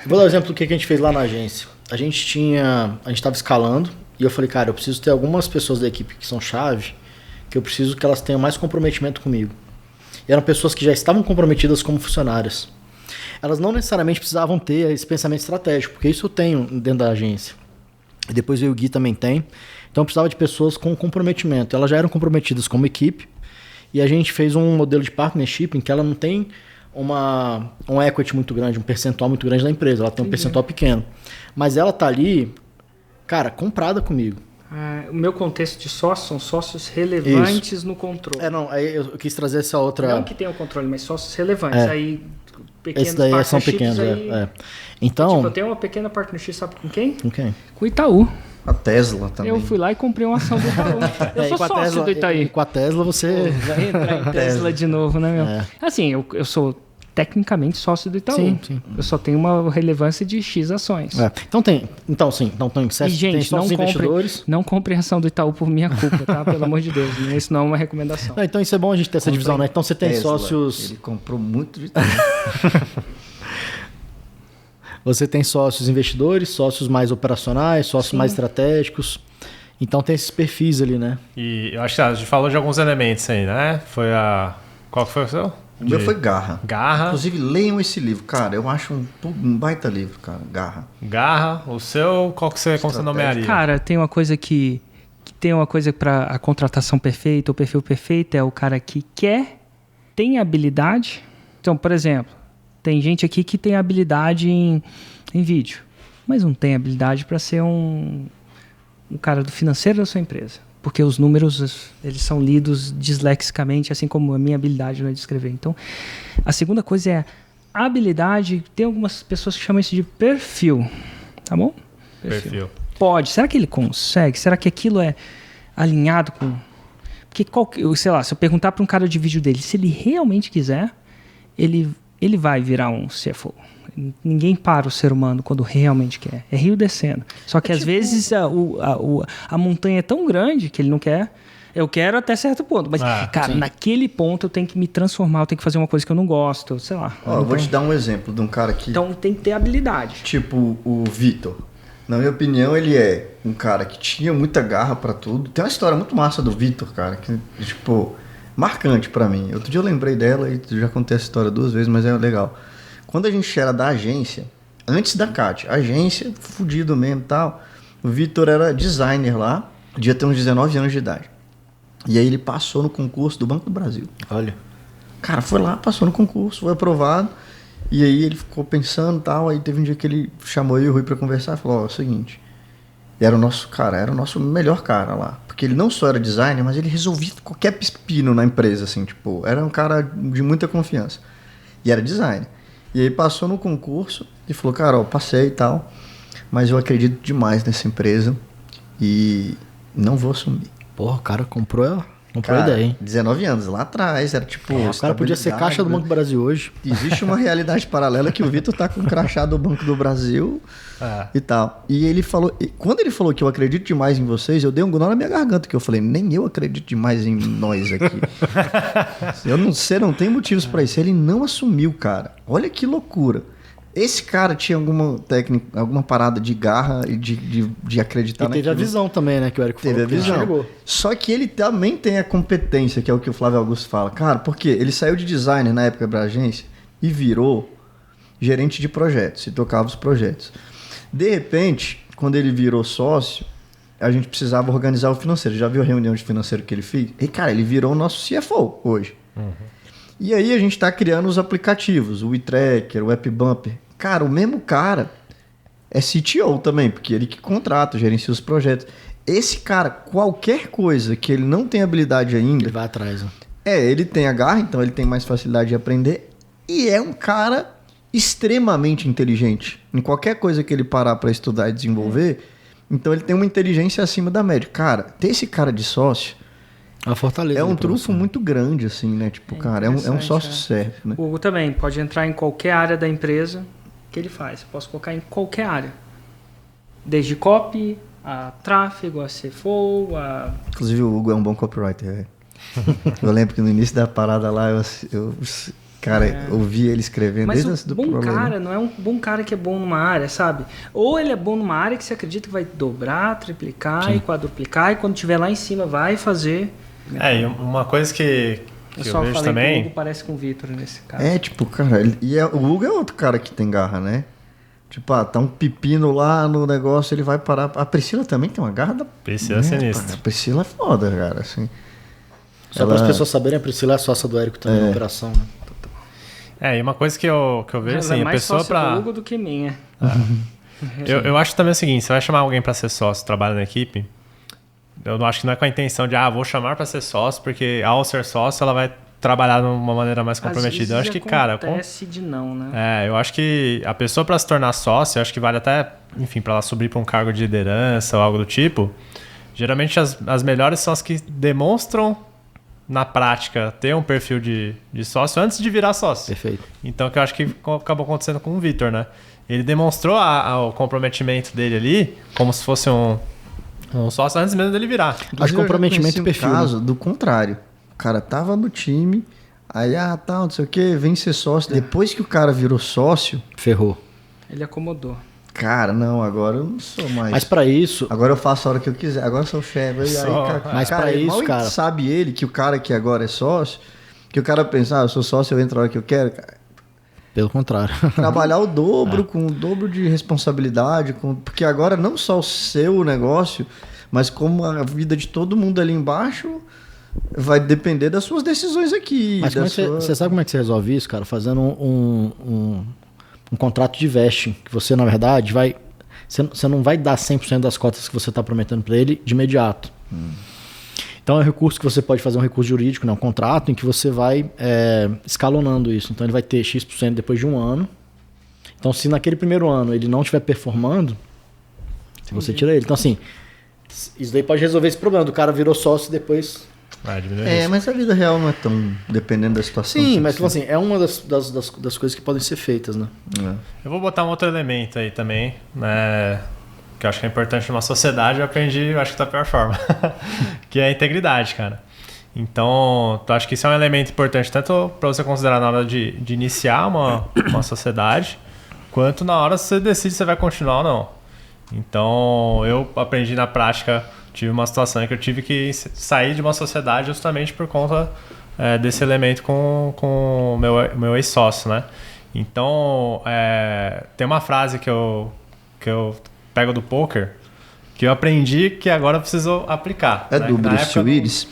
Speaker 2: Vou dar um exemplo do que a gente fez lá na agência. A gente estava escalando E eu falei, cara, eu preciso ter algumas pessoas da equipe que são chave, que eu preciso que elas tenham mais comprometimento comigo. E eram pessoas que já estavam comprometidas como funcionárias. Elas não necessariamente precisavam ter esse pensamento estratégico, porque isso eu tenho dentro da agência. E depois o Gui também tem. Então eu precisava de pessoas com comprometimento. Elas já eram comprometidas como equipe. E a gente fez um modelo de partnership em que ela não tem um equity muito grande, um percentual muito grande da empresa. Ela tem um percentual pequeno. Mas ela tá ali, cara, comprada comigo.
Speaker 1: O meu contexto de sócios são sócios relevantes no controle.
Speaker 2: Aí eu quis trazer essa outra...
Speaker 1: Não que tenham controle, mas sócios relevantes. Aí, pequenos
Speaker 2: esse daí são pequenos, Então...
Speaker 1: eu tenho uma pequena partnership, sabe com quem?
Speaker 2: Com quem?
Speaker 1: Com o Itaú.
Speaker 4: A Tesla também.
Speaker 1: Eu fui lá e comprei uma ação do Itaú. Eu sou sócio do Itaú.
Speaker 2: E com a Tesla você...
Speaker 1: Vai entrar em Tesla de novo, né, meu? Assim, eu sou tecnicamente sócio do Itaú.
Speaker 2: Sim.
Speaker 1: Eu só tenho uma relevância de X ações.
Speaker 2: Então tem 7,
Speaker 1: e, gente,
Speaker 2: tem sócios investidores.
Speaker 1: Não compre ação do Itaú por minha culpa, tá? Pelo amor de Deus. Isso não é uma recomendação.
Speaker 2: Então isso é bom a gente ter essa divisão, né? Então você tem
Speaker 4: Tesla.
Speaker 2: sócios...
Speaker 4: Ele comprou muito de Itaú.
Speaker 2: Você tem sócios investidores, sócios mais operacionais, sócios mais estratégicos. Então tem esses perfis ali, né?
Speaker 3: E eu acho que a gente falou de alguns elementos aí, né? Foi a... Qual que foi o seu?
Speaker 4: O meu foi Garra.
Speaker 3: Garra.
Speaker 4: Inclusive, leiam esse livro, cara. Eu acho um baita livro, cara. Garra.
Speaker 3: Garra. O seu, qual que você nomearia?
Speaker 1: Cara, tem uma coisa que tem uma coisa para a contratação perfeita, o perfil perfeito é o cara que tem habilidade. Então, por exemplo, tem gente aqui que tem habilidade em vídeo, mas não tem habilidade para ser um cara do financeiro da sua empresa. Porque os números, eles são lidos dislexicamente, assim como a minha habilidade não é de escrever. Então, a segunda coisa é a habilidade. Tem algumas pessoas que chamam isso de perfil. Tá bom?
Speaker 3: Perfil.
Speaker 1: Pode. Será que ele consegue? Será que aquilo é alinhado com... Porque, sei lá, se eu perguntar para um cara de vídeo dele, se ele realmente quiser, ele vai virar um CFO. Ninguém para o ser humano quando realmente quer. É rio descendo. Só que às vezes a montanha é tão grande que ele não quer. Eu quero até certo ponto. Mas, cara, naquele ponto eu tenho que me transformar, eu tenho que fazer uma coisa que eu não gosto, sei lá.
Speaker 4: Eu vou te dar um exemplo de um cara que...
Speaker 1: Então tem que ter habilidade.
Speaker 4: Tipo o Vitor. Na minha opinião, ele é um cara que tinha muita garra pra tudo. Tem uma história muito massa do Vitor, cara, que, tipo, marcante pra mim. Outro dia eu lembrei dela e já contei essa história 2 vezes, mas é legal. Quando a gente era da agência, antes da Kátia, agência, fudido mesmo e tal, o Vitor era designer lá, devia ter uns 19 anos de idade. E aí ele passou no concurso do Banco do Brasil.
Speaker 2: Olha.
Speaker 4: Cara, foi lá, passou no concurso, foi aprovado. E aí ele ficou pensando e tal, aí teve um dia que ele chamou eu e o Rui pra conversar e falou, é o seguinte, era o nosso melhor cara lá. Porque ele não só era designer, mas ele resolvia qualquer pepino na empresa, assim, tipo, era um cara de muita confiança. E era designer. E aí passou no concurso e falou, cara, passei e tal, mas eu acredito demais nessa empresa e não vou assumir.
Speaker 2: Porra, o cara comprou
Speaker 4: Cara,
Speaker 2: ideia, hein?
Speaker 4: 19 anos, lá atrás, era tipo...
Speaker 2: O cara podia ser caixa do Banco do Brasil hoje.
Speaker 4: Existe uma realidade paralela que o Vitor tá com o crachá do Banco do Brasil e tal. E ele falou... Quando ele falou que eu acredito demais em vocês, eu dei um nó na minha garganta, que eu falei, nem eu acredito demais em nós aqui. Você não tem motivos pra isso. Ele não assumiu, cara. Olha que loucura. Esse cara tinha alguma técnica, alguma parada de garra e de acreditar naquilo.
Speaker 2: E teve a visão também, né? Que o Érico falou.
Speaker 4: Teve a visão. Só que ele também tem a competência, que é o que o Flávio Augusto fala. Cara, porque ele saiu de designer na época da agência e virou gerente de projetos e tocava os projetos. De repente, quando ele virou sócio, a gente precisava organizar o financeiro. Já viu a reunião de financeiro que ele fez? E, cara, ele virou o nosso CFO hoje. Uhum. E aí a gente está criando os aplicativos, o WeTracker, o AppBumper. Cara, o mesmo cara é CTO também, porque ele que contrata, gerencia os projetos. Esse cara, qualquer coisa que ele não tem habilidade ainda...
Speaker 2: Ele vai atrás. Né?
Speaker 4: Ele tem a garra, então ele tem mais facilidade de aprender. E é um cara extremamente inteligente. Em qualquer coisa que ele parar para estudar e desenvolver, então ele tem uma inteligência acima da média. Cara, ter esse cara de sócio...
Speaker 2: A fortaleza.
Speaker 4: É um trunfo muito grande, assim, né? Tipo, cara, é um sócio certo, né?
Speaker 1: O Hugo também pode entrar em qualquer área da empresa que ele faz. Eu posso colocar em qualquer área. Desde copy, a tráfego, a CFO, a...
Speaker 4: Inclusive o Hugo é um bom copywriter. Eu lembro que no início da parada lá, Cara, eu vi ele escrevendo
Speaker 1: Mas
Speaker 4: desde
Speaker 1: o bom cara não é um bom cara que é bom numa área, sabe? Ou ele é bom numa área que você acredita que vai dobrar, triplicar e quadruplicar, e quando estiver lá em cima vai fazer.
Speaker 3: E uma coisa que eu vejo também...
Speaker 1: Que o Hugo parece com o Vitor nesse caso.
Speaker 4: Cara, o Hugo é outro cara que tem garra, né? Tipo, tá um pepino lá no negócio, ele vai parar. A Priscila também tem uma garra da...
Speaker 3: Priscila é sinistra.
Speaker 4: A Priscila é foda, cara, assim.
Speaker 2: Só para as pessoas saberem, a Priscila é a sócia do Érico também na operação, né?
Speaker 3: E uma coisa que eu vejo assim, a pessoa para
Speaker 1: do Hugo do que minha.
Speaker 3: Eu acho também o seguinte, você vai chamar alguém para ser sócio, trabalha na equipe, eu não acho que não é com a intenção de, vou chamar para ser sócio, porque ao ser sócio ela vai trabalhar de uma maneira mais comprometida. Eu acho que, cara...
Speaker 1: Acontece de não, né?
Speaker 3: Eu acho que a pessoa para se tornar sócia, eu acho que vale até, enfim, para ela subir para um cargo de liderança ou algo do tipo, geralmente as melhores são as que demonstram na prática ter um perfil de sócio antes de virar sócio.
Speaker 2: Perfeito.
Speaker 3: Então, que eu acho que acabou acontecendo com o Vitor, né? Ele demonstrou o comprometimento dele ali como se fosse um sócio antes mesmo dele virar.
Speaker 2: Acho que comprometimento perfil.
Speaker 4: Caso do contrário. O cara tava no time, aí não sei o que, vem ser sócio. Depois que o cara virou sócio...
Speaker 2: Ferrou.
Speaker 1: Ele acomodou.
Speaker 4: Cara, não, agora eu não sou mais.
Speaker 2: Mas pra isso...
Speaker 4: Agora eu faço a hora que eu quiser. Agora eu sou chefe.
Speaker 2: Mas pra isso, cara...
Speaker 4: Sabe ele que o cara que agora é sócio, que o cara pensa, eu sou sócio, eu entro a hora que eu quero.
Speaker 2: Pelo contrário.
Speaker 4: Trabalhar o dobro, com o dobro de responsabilidade, porque agora não só o seu negócio, mas como a vida de todo mundo ali embaixo vai depender das suas decisões aqui.
Speaker 2: Mas você sabe como é que você resolve isso, cara? Fazendo um contrato de vesting, que você, na verdade, você não vai dar 100% das cotas que você está prometendo para ele de imediato. Então é um recurso que você pode fazer, um recurso jurídico, né? Um contrato em que você vai escalonando isso. Então ele vai ter X% depois de um ano. Então se naquele primeiro ano ele não estiver performando, você tira ele. Então assim, isso daí pode resolver esse problema. Do cara virou sócio e depois...
Speaker 4: mas a vida real não é tão dependendo da situação.
Speaker 2: Sim, mas assim, é uma das coisas que podem ser feitas, né?
Speaker 3: Eu vou botar um outro elemento aí também, né? Que eu acho que é importante numa sociedade, eu aprendi, eu acho que da pior forma, que é a integridade, cara. Então, eu acho que isso é um elemento importante tanto para você considerar na hora de iniciar uma sociedade, quanto na hora que você decide se vai continuar ou não. Então, eu aprendi na prática, tive uma situação em que eu tive que sair de uma sociedade justamente por conta desse elemento com o meu ex-sócio, né? Então, tem uma frase que eu pego do poker, que eu aprendi que agora eu preciso aplicar.
Speaker 4: É, né? Do Bruce Willis?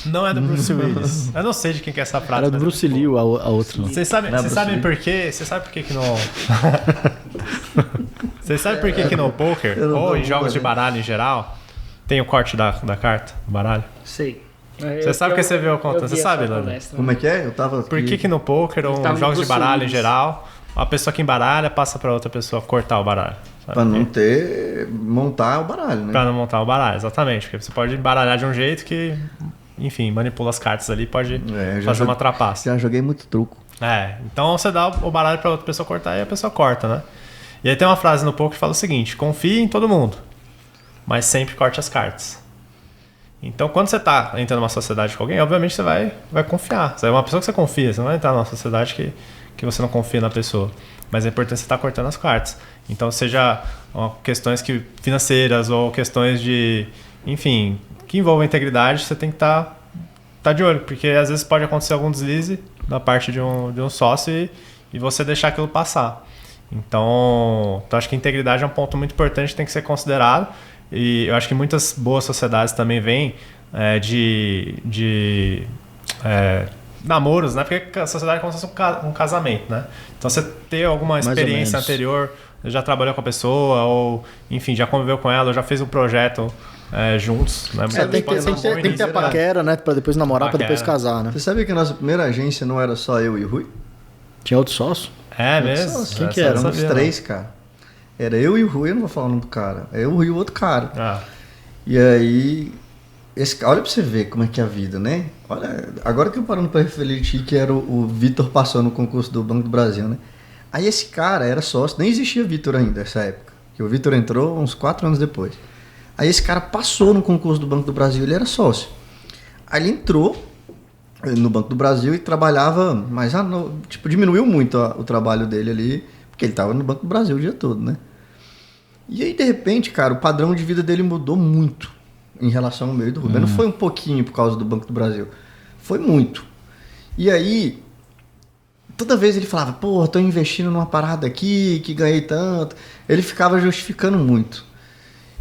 Speaker 3: Não é do Bruce Willis. Eu não sei de quem que é essa frase.
Speaker 2: Era do Bruce Lee, a outra.
Speaker 3: Vocês sabem por quê? Você sabe por que não... Vocês sabem por que no poker, ou em jogos de baralho em geral, tem o corte da carta, do baralho?
Speaker 1: Sei.
Speaker 3: Você sabe que você viu a conta? Você sabe, Lando?
Speaker 4: Como é que é? Eu tava...
Speaker 3: Por que no poker ou em jogos de baralho em geral, a pessoa que embaralha passa pra outra pessoa cortar o baralho? Sabe?
Speaker 4: Pra não montar o baralho, né?
Speaker 3: Pra não montar o baralho, exatamente. Porque você pode embaralhar de um jeito que, enfim, manipula as cartas ali, pode fazer uma trapaça.
Speaker 4: Já joguei muito truco.
Speaker 3: Então você dá o baralho pra outra pessoa cortar e a pessoa corta, né? E aí tem uma frase no poker que fala o seguinte: confie em todo mundo, mas sempre corte as cartas. Então, quando você tá entrando numa sociedade com alguém, obviamente você vai confiar. Você é uma pessoa que você confia, você não vai entrar numa sociedade que você não confia na pessoa. Mas é importante você estar cortando as cartas. Então, seja questões financeiras ou questões de, enfim, que envolvam integridade, você tem que estar de olho. Porque às vezes pode acontecer algum deslize da parte de um sócio e você deixar aquilo passar. Então, acho que a integridade é um ponto muito importante que tem que ser considerado. E eu acho que muitas boas sociedades também vêm de namoros, né? Porque a sociedade é como se fosse um casamento, né? Então, você ter alguma experiência anterior, já trabalhou com a pessoa, ou, enfim, já conviveu com ela, ou já fez um projeto juntos, né?
Speaker 2: Tem que ter a paquera, né? Pra depois namorar, pra depois casar, né?
Speaker 4: Você sabia que a nossa primeira agência não era só eu e o Rui?
Speaker 2: Tinha outro sócio?
Speaker 3: É mesmo?
Speaker 4: Quem que era? Uns 3, cara. Era eu e o Rui, eu não vou falar o nome do cara. É eu, o Rui e o outro cara. E aí... olha pra você ver como é que é a vida, né? Olha, agora que eu parando pra refletir que era o Vitor passou no concurso do Banco do Brasil, né? Aí esse cara era sócio, nem existia Vitor ainda nessa época. Que o Vitor entrou uns 4 anos depois. Aí esse cara passou no concurso do Banco do Brasil, ele era sócio. Aí ele entrou, no Banco do Brasil e trabalhava, mas tipo, diminuiu muito o trabalho dele ali, porque ele tava no Banco do Brasil o dia todo, né? E aí, de repente, cara, o padrão de vida dele mudou muito em relação ao meu e do Rubem. Não foi um pouquinho por causa do Banco do Brasil, foi muito. E aí, toda vez ele falava, pô, tô investindo numa parada aqui, que ganhei tanto. Ele ficava justificando muito.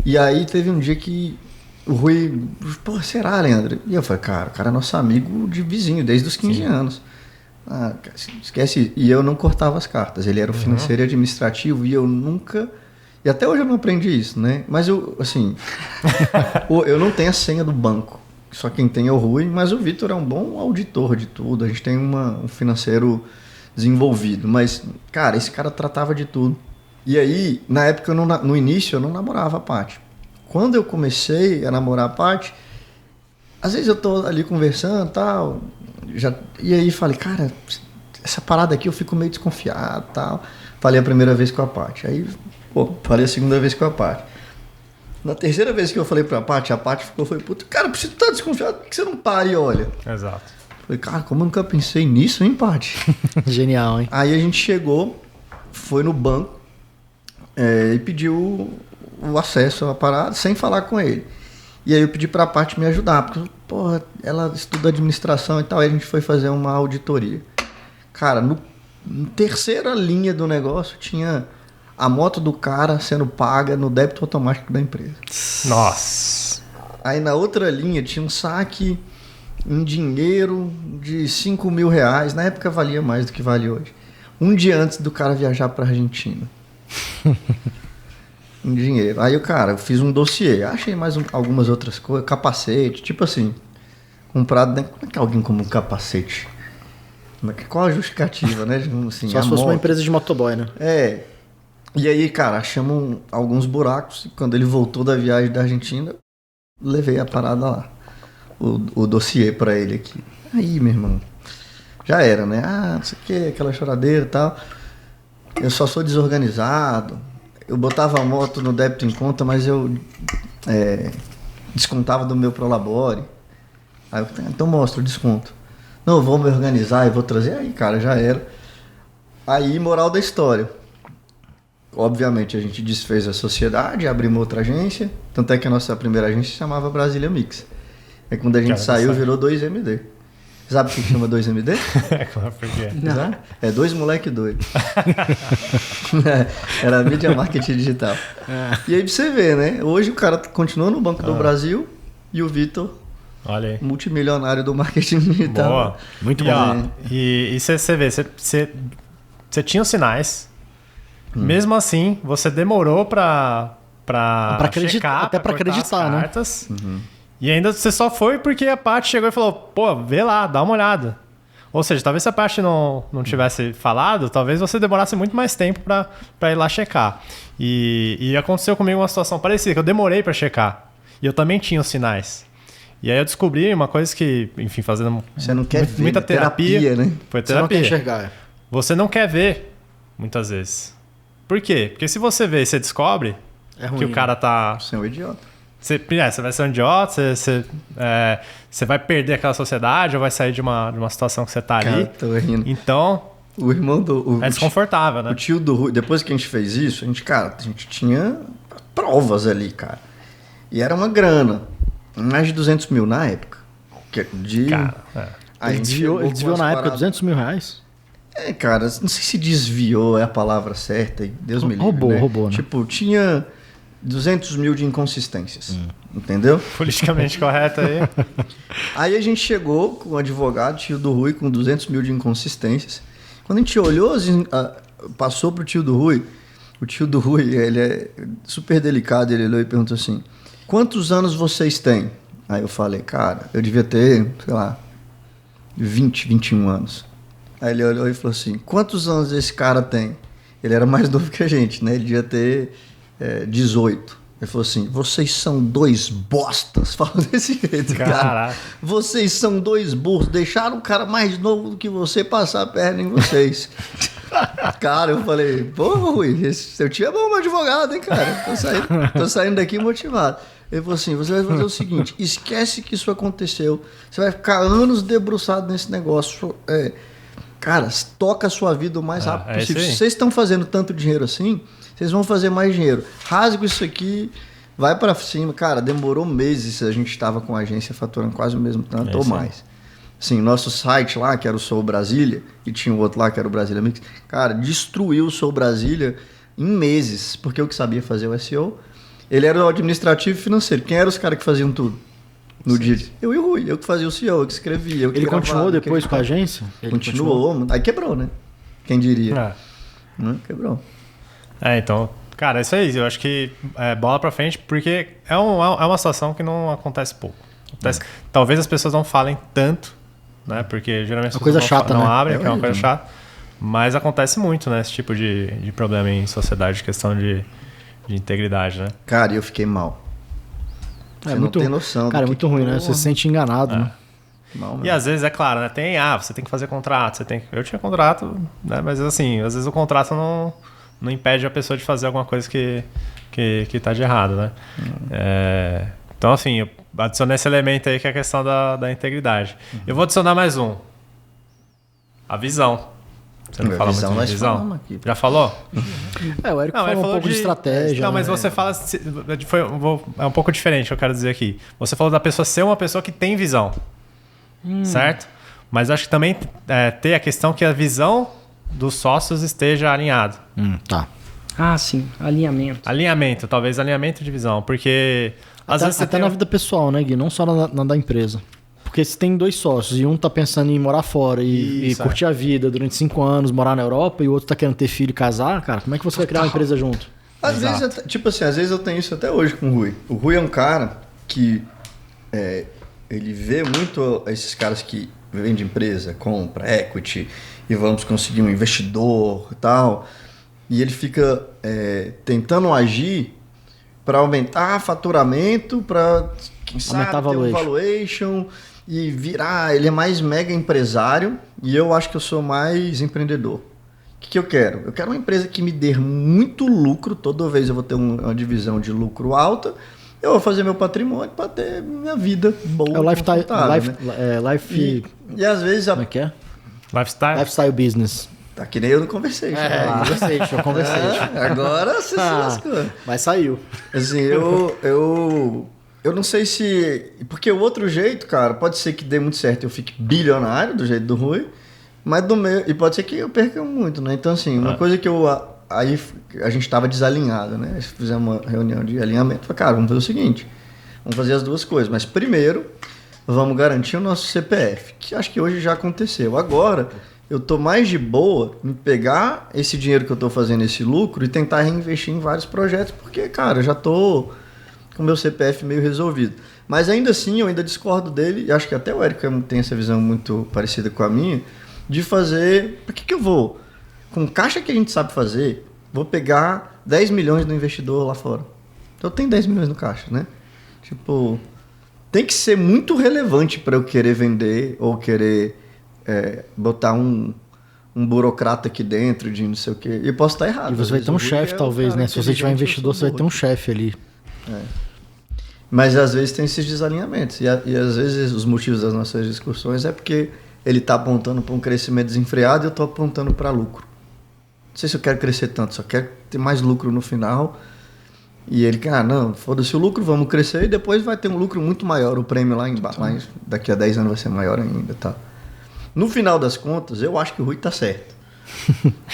Speaker 4: E aí teve um dia que o Rui, pô, será, Leandro? E eu falei, cara, o cara é nosso amigo de vizinho, desde os 15 anos. Ah, esquece. E eu não cortava as cartas. Ele era o financeiro e administrativo e eu nunca... E até hoje eu não aprendi isso, né? Mas eu, assim... eu não tenho a senha do banco. Só quem tem é o Rui, mas o Vitor é um bom auditor de tudo. A gente tem um financeiro desenvolvido. Mas, cara, esse cara tratava de tudo. E aí, na época, no início, eu não namorava a Paty. Quando eu comecei a namorar a Paty, às vezes eu tô ali conversando e tal, e aí falei, cara, essa parada aqui eu fico meio desconfiado e tal. Falei a primeira vez com a Paty. Aí, pô, falei a segunda vez com a Paty. Na terceira vez que eu falei pra Paty, a Paty foi puta, cara, você tá desconfiado, por que você não para e olha?
Speaker 3: Exato.
Speaker 4: Falei, cara, como eu nunca pensei nisso, hein, Paty?
Speaker 2: Genial, hein?
Speaker 4: Aí a gente chegou, foi no banco, e pediu o acesso à parada sem falar com ele. E aí eu pedi pra Paty me ajudar, porque, porra, ela estuda administração e tal, aí a gente foi fazer uma auditoria. Cara, no terceira linha do negócio tinha a moto do cara sendo paga no débito automático da empresa.
Speaker 3: Nossa!
Speaker 4: Aí na outra linha tinha um saque em dinheiro de 5 mil reais, na época valia mais do que vale hoje. Um dia antes do cara viajar pra Argentina. Em dinheiro. Aí eu fiz um dossiê, achei mais algumas outras coisas, capacete, tipo assim, comprado, né? Como é que alguém compra um capacete? Qual a justificativa, né? Assim,
Speaker 2: só se fosse uma empresa de motoboy, né?
Speaker 4: É. E aí, cara, achamos alguns buracos, e quando ele voltou da viagem da Argentina, levei a parada lá, o dossiê pra ele aqui. Aí, meu irmão, já era, né? Ah, não sei o que, aquela choradeira e tal. Eu só sou desorganizado. Eu botava a moto no débito em conta, mas eu descontava do meu Prolabore. Aí eu, então mostra o desconto. Não, eu vou me organizar e vou trazer. Aí, cara, já era. Aí, moral da história. Obviamente, a gente desfez a sociedade, abrimos outra agência. Tanto é que a nossa primeira agência se chamava Brasília Mix. Aí, quando a gente saiu, virou 2MD. Sabe o que chama 2MD?
Speaker 3: Claro, por quê?
Speaker 4: Não. É 2 moleque doido. Era mídia marketing digital. E aí pra você ver, né? Hoje o cara continua no Banco do Brasil e o Vitor,
Speaker 3: olha aí,
Speaker 4: multimilionário do marketing digital.
Speaker 3: Boa.
Speaker 2: Muito bom.
Speaker 3: E você vê, você tinha os sinais. Mesmo assim, você demorou pra
Speaker 2: acreditar, até pra acreditar,
Speaker 3: né? Cartas. E ainda você só foi porque a Paty chegou e falou, pô, vê lá, dá uma olhada. Ou seja, talvez se a Paty não tivesse falado, talvez você demorasse muito mais tempo pra ir lá checar. E aconteceu comigo uma situação parecida, que eu demorei pra checar. E eu também tinha os sinais. E aí eu descobri uma coisa que, enfim, fazendo
Speaker 4: você não quer ver,
Speaker 3: muita terapia,
Speaker 4: né?
Speaker 3: Foi terapia.
Speaker 2: Você não quer enxergar.
Speaker 3: Você não quer ver, muitas vezes. Por quê? Porque se você vê e você descobre que o cara tá...
Speaker 4: Você é um idiota.
Speaker 3: Você vai ser um idiota, você vai perder aquela sociedade ou vai sair de uma situação que você tá ali.
Speaker 4: Tô rindo.
Speaker 3: Então,
Speaker 4: o irmão do...
Speaker 3: é desconfortável, né?
Speaker 4: O tio do Rui, depois que a gente fez isso, a gente tinha provas ali, cara. E era uma grana. Mais de 200 mil na época.
Speaker 2: Cara, ele desviou na época 200 mil reais?
Speaker 4: Cara, não sei se desviou é a palavra certa. Deus me livre,
Speaker 2: roubou, né?
Speaker 4: Tipo, tinha 200 mil de inconsistências. Entendeu?
Speaker 3: Politicamente correto aí.
Speaker 4: Aí a gente chegou com o advogado, tio do Rui, com 200 mil de inconsistências. Quando a gente olhou, passou pro tio do Rui. O tio do Rui, ele é super delicado. Ele olhou e perguntou assim, quantos anos vocês têm? Aí eu falei, cara, eu devia ter, sei lá, 20, 21 anos. Aí ele olhou e falou assim, quantos anos esse cara tem? Ele era mais novo que a gente, né? Ele devia ter 18. Ele falou assim, vocês são dois bostas. Falou desse jeito, cara. Vocês são dois burros. Deixaram o cara mais novo do que você passar a perna em vocês. Cara, eu falei, pô, Rui, seu tio é bom advogado, hein, cara? Tô saindo daqui motivado. Ele falou assim, você vai fazer o seguinte, esquece que isso aconteceu. Você vai ficar anos debruçado nesse negócio. Cara, toca a sua vida o mais rápido possível. Se vocês estão fazendo tanto dinheiro assim, vocês vão fazer mais dinheiro. Rasga isso aqui, vai pra cima. Cara, demorou meses. A gente estava com a agência faturando quase o mesmo tanto ou mais. Assim, nosso site lá, que era o Sou Brasília, e tinha o outro lá, que era o Brasília Mix, cara, destruiu o Sou Brasília em meses, porque eu que sabia fazer o SEO. Ele era o administrativo e financeiro. Quem eram os caras que faziam tudo? No dia. Eu e o Rui. Eu que fazia o CEO, eu que escrevia. Eu que
Speaker 2: ele
Speaker 4: gravava,
Speaker 2: continuou depois com a agência?
Speaker 4: Ele continuou. Aí quebrou, né? Quem diria? Quebrou.
Speaker 3: Então, cara, é isso aí. Eu acho que bola pra frente, porque é uma situação que não acontece pouco. Talvez as pessoas não falem tanto, né? Porque geralmente as pessoas não abrem, que é uma coisa chata. Mas acontece muito, né? Esse tipo de problema em sociedade, questão de integridade, né?
Speaker 4: Cara, eu fiquei mal. Você não tem noção.
Speaker 2: Cara, é muito ruim, né? Você se sente enganado, né?
Speaker 3: E às vezes, é claro, né? Você tem que fazer contrato, Eu tinha contrato, né? Mas assim, às vezes o contrato não impede a pessoa de fazer alguma coisa que tá de errado, né? Então, assim, eu adicionei esse elemento aí que é a questão da integridade. Eu vou adicionar mais um. A visão. Você não fala muito de visão? Já falou?
Speaker 2: O Érico falou um pouco de estratégia.
Speaker 3: Não, mas você fala... É um pouco diferente, eu quero dizer aqui. Você falou da pessoa ser uma pessoa que tem visão. Certo? Mas acho que também ter a questão que a visão dos sócios esteja alinhado.
Speaker 1: Tá. Ah, sim. Alinhamento.
Speaker 3: Talvez alinhamento de visão. Porque... às vezes
Speaker 2: até na vida pessoal, né, Gui? Não só na da empresa. Porque se tem 2 sócios e um tá pensando em morar fora e curtir a vida durante 5 anos, morar na Europa, e o outro tá querendo ter filho e casar, cara, como é que você vai criar uma empresa junto?
Speaker 4: Às vezes eu tenho isso até hoje com o Rui. O Rui é um cara que ele vê muito esses caras que vendem empresa, compra, equity, e vamos conseguir um investidor e tal. E ele fica tentando agir para aumentar faturamento, para quem sabe ter um valuation e virar. Ele é mais mega empresário e eu acho que eu sou mais empreendedor. O que eu quero? Eu quero uma empresa que me dê muito lucro. Toda vez eu vou ter uma divisão de lucro alta. Eu vou fazer meu patrimônio para ter minha vida boa.
Speaker 2: É o life
Speaker 4: e às vezes...
Speaker 2: Como é que é?
Speaker 3: Lifestyle
Speaker 2: business.
Speaker 4: Tá que nem eu no Conversation.
Speaker 2: Eu conversei.
Speaker 4: Agora você se lascou.
Speaker 2: Mas saiu.
Speaker 4: Assim, eu não sei se... Porque o outro jeito, cara, pode ser que dê muito certo e eu fique bilionário do jeito do Rui, mas do meu... E pode ser que eu perca muito, né? Então, assim, uma coisa que eu... Aí a gente tava desalinhado, né? Fizemos uma reunião de alinhamento. Falei, cara, vamos fazer o seguinte. Vamos fazer as duas coisas. Mas primeiro, vamos garantir o nosso CPF, que acho que hoje já aconteceu. Agora... eu tô mais de boa em pegar esse dinheiro que eu tô fazendo, esse lucro, e tentar reinvestir em vários projetos, porque, cara, eu já tô com o meu CPF meio resolvido. Mas ainda assim, eu ainda discordo dele, e acho que até o Érico tem essa visão muito parecida com a minha, de fazer... Por que eu vou? Com caixa que a gente sabe fazer, vou pegar 10 milhões do investidor lá fora. Então eu tenho 10 milhões no caixa, né? Tipo, tem que ser muito relevante para eu querer vender ou querer... botar um burocrata aqui dentro de não sei o quê. E eu posso estar errado.
Speaker 2: E você vai ter um chefe, talvez, né? Se você tiver investidor, você vai ter um chefe ali.
Speaker 4: Mas às vezes tem esses desalinhamentos. E às vezes os motivos das nossas discussões é porque ele está apontando para um crescimento desenfreado e eu estou apontando para lucro. Não sei se eu quero crescer tanto, só quero ter mais lucro no final. E ele, não, foda-se o lucro, vamos crescer e depois vai ter um lucro muito maior. O prêmio lá embaixo, mas daqui a 10 anos vai ser maior ainda, tá? No final das contas, eu acho que o Rui tá certo.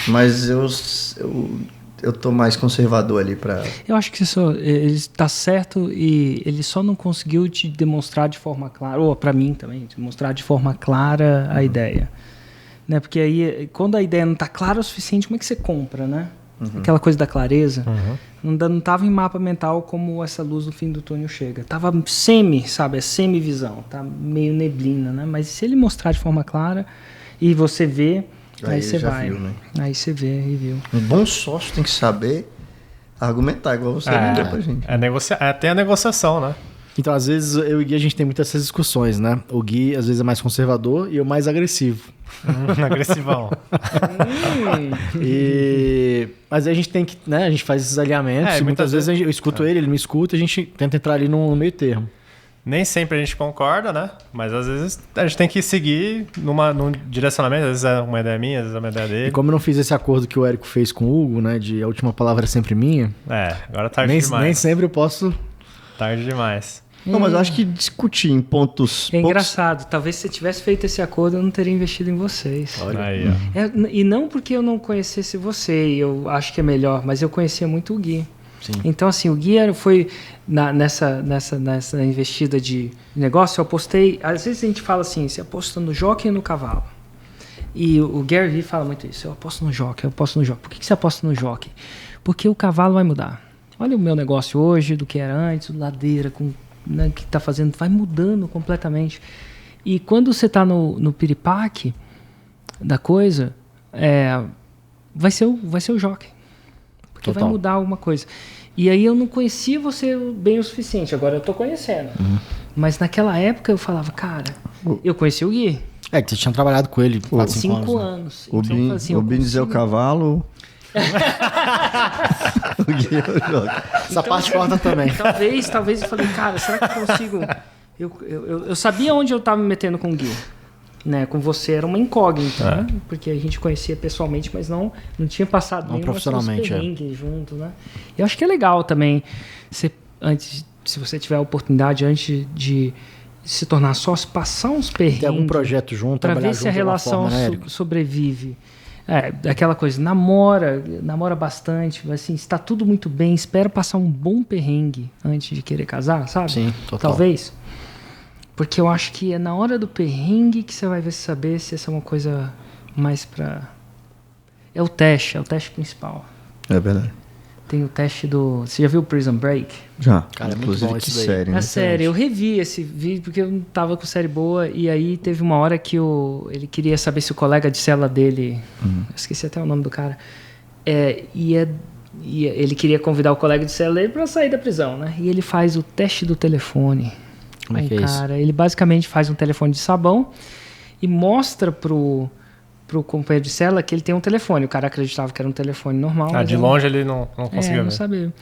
Speaker 4: Mas eu tô mais conservador ali pra...
Speaker 1: Eu acho que ele tá certo e ele só não conseguiu te demonstrar de forma clara, ou pra mim também, mostrar de forma clara a ideia. Né? Porque aí, quando a ideia não tá clara o suficiente, como é que você compra, né? Aquela coisa da não tava em mapa mental como essa luz no fim do túnel chega. Tava semi-visão, tá meio neblina, né? Mas se ele mostrar de forma clara e você vê, aí você vai. Viu, né? Aí você vê e viu.
Speaker 4: Um bom sócio tem que saber argumentar, igual você vendeu pra gente.
Speaker 3: Tem a negociação, né?
Speaker 2: Então, às vezes, eu e o Gui, a gente tem muitas essas discussões, né? O Gui, às vezes, é mais conservador e eu mais agressivo.
Speaker 3: Agressivão.
Speaker 2: Mas aí a gente tem que, né? A gente faz esses alinhamentos e muitas vezes eu escuto ele me escuta e a gente tenta entrar ali no meio termo.
Speaker 3: Nem sempre a gente concorda, né? Mas às vezes a gente tem que seguir num direcionamento. Às vezes é uma ideia minha, às vezes é uma ideia dele.
Speaker 2: E como eu não fiz esse acordo que o Érico fez com o Hugo, né? De a última palavra é sempre minha.
Speaker 3: Agora é tarde demais.
Speaker 2: Nem sempre eu posso...
Speaker 3: Tarde demais.
Speaker 4: Não, mas eu acho que discutir em pontos...
Speaker 1: engraçado. Talvez se você tivesse feito esse acordo, eu não teria investido em vocês.
Speaker 2: Olha
Speaker 3: aí, ó.
Speaker 1: E não porque eu não conhecesse você, eu acho que é melhor, mas eu conhecia muito o Gui.
Speaker 2: Sim.
Speaker 1: Então, assim, o Gui foi nessa investida de negócio, eu apostei... Às vezes a gente fala assim, você aposta no jockey e no cavalo. E o Gary Vee fala muito isso, eu aposto no jockey. Por que você aposta no jockey? Porque o cavalo vai mudar. Olha o meu negócio hoje, do que era antes, ladeira, né, que está fazendo, vai mudando completamente. E quando você está no piripaque da coisa, vai ser o jockey. Porque
Speaker 2: Total.
Speaker 1: vai mudar alguma coisa. E aí eu não conhecia você bem o suficiente, agora eu tô conhecendo. Mas naquela época eu falava, cara, eu conheci o Gui.
Speaker 2: Que você tinha trabalhado com ele
Speaker 1: 5 anos.
Speaker 4: O Bin,
Speaker 1: assim,
Speaker 4: o Bin dizer o cavalo... o Gui é o jogo.
Speaker 2: Essa parte corta também.
Speaker 1: Talvez eu falei, cara, será que eu consigo... Eu sabia onde eu tava me metendo com o Gui. Né, com você era uma incógnita, né? Porque a gente conhecia pessoalmente, mas não tinha passado nem
Speaker 2: profissionalmente
Speaker 1: junto, né? Eu acho que é legal também, se você tiver a oportunidade antes de se tornar sócio, passar uns perrengues.
Speaker 2: Ter algum projeto junto,
Speaker 1: para ver se a relação sobrevive. Aquela coisa, namora bastante, assim, está tudo muito bem, espera passar um bom perrengue antes de querer casar, sabe?
Speaker 2: Sim, total.
Speaker 1: Talvez. Porque eu acho que é na hora do perrengue que você vai saber se essa é uma coisa mais pra... É o teste principal.
Speaker 4: É verdade.
Speaker 1: Tem o teste do... Você já viu Prison Break?
Speaker 4: Já.
Speaker 2: Cara,
Speaker 4: inclusive,
Speaker 2: é muito bom
Speaker 4: que
Speaker 2: esse daí.
Speaker 4: série, né?
Speaker 1: É sério, eu revi esse vídeo porque eu não tava com série boa. E aí teve uma hora que ele queria saber se o colega de cela dele... Eu esqueci até o nome do cara. Ele queria convidar o colega de cela dele pra sair da prisão, né? E ele faz o teste do telefone.
Speaker 2: Como é que é isso?
Speaker 1: Ele basicamente faz um telefone de sabão e mostra pro companheiro de cela que ele tem um telefone. O cara acreditava que era um telefone normal.
Speaker 3: De longe ele não conseguia ver.
Speaker 1: Não sabia.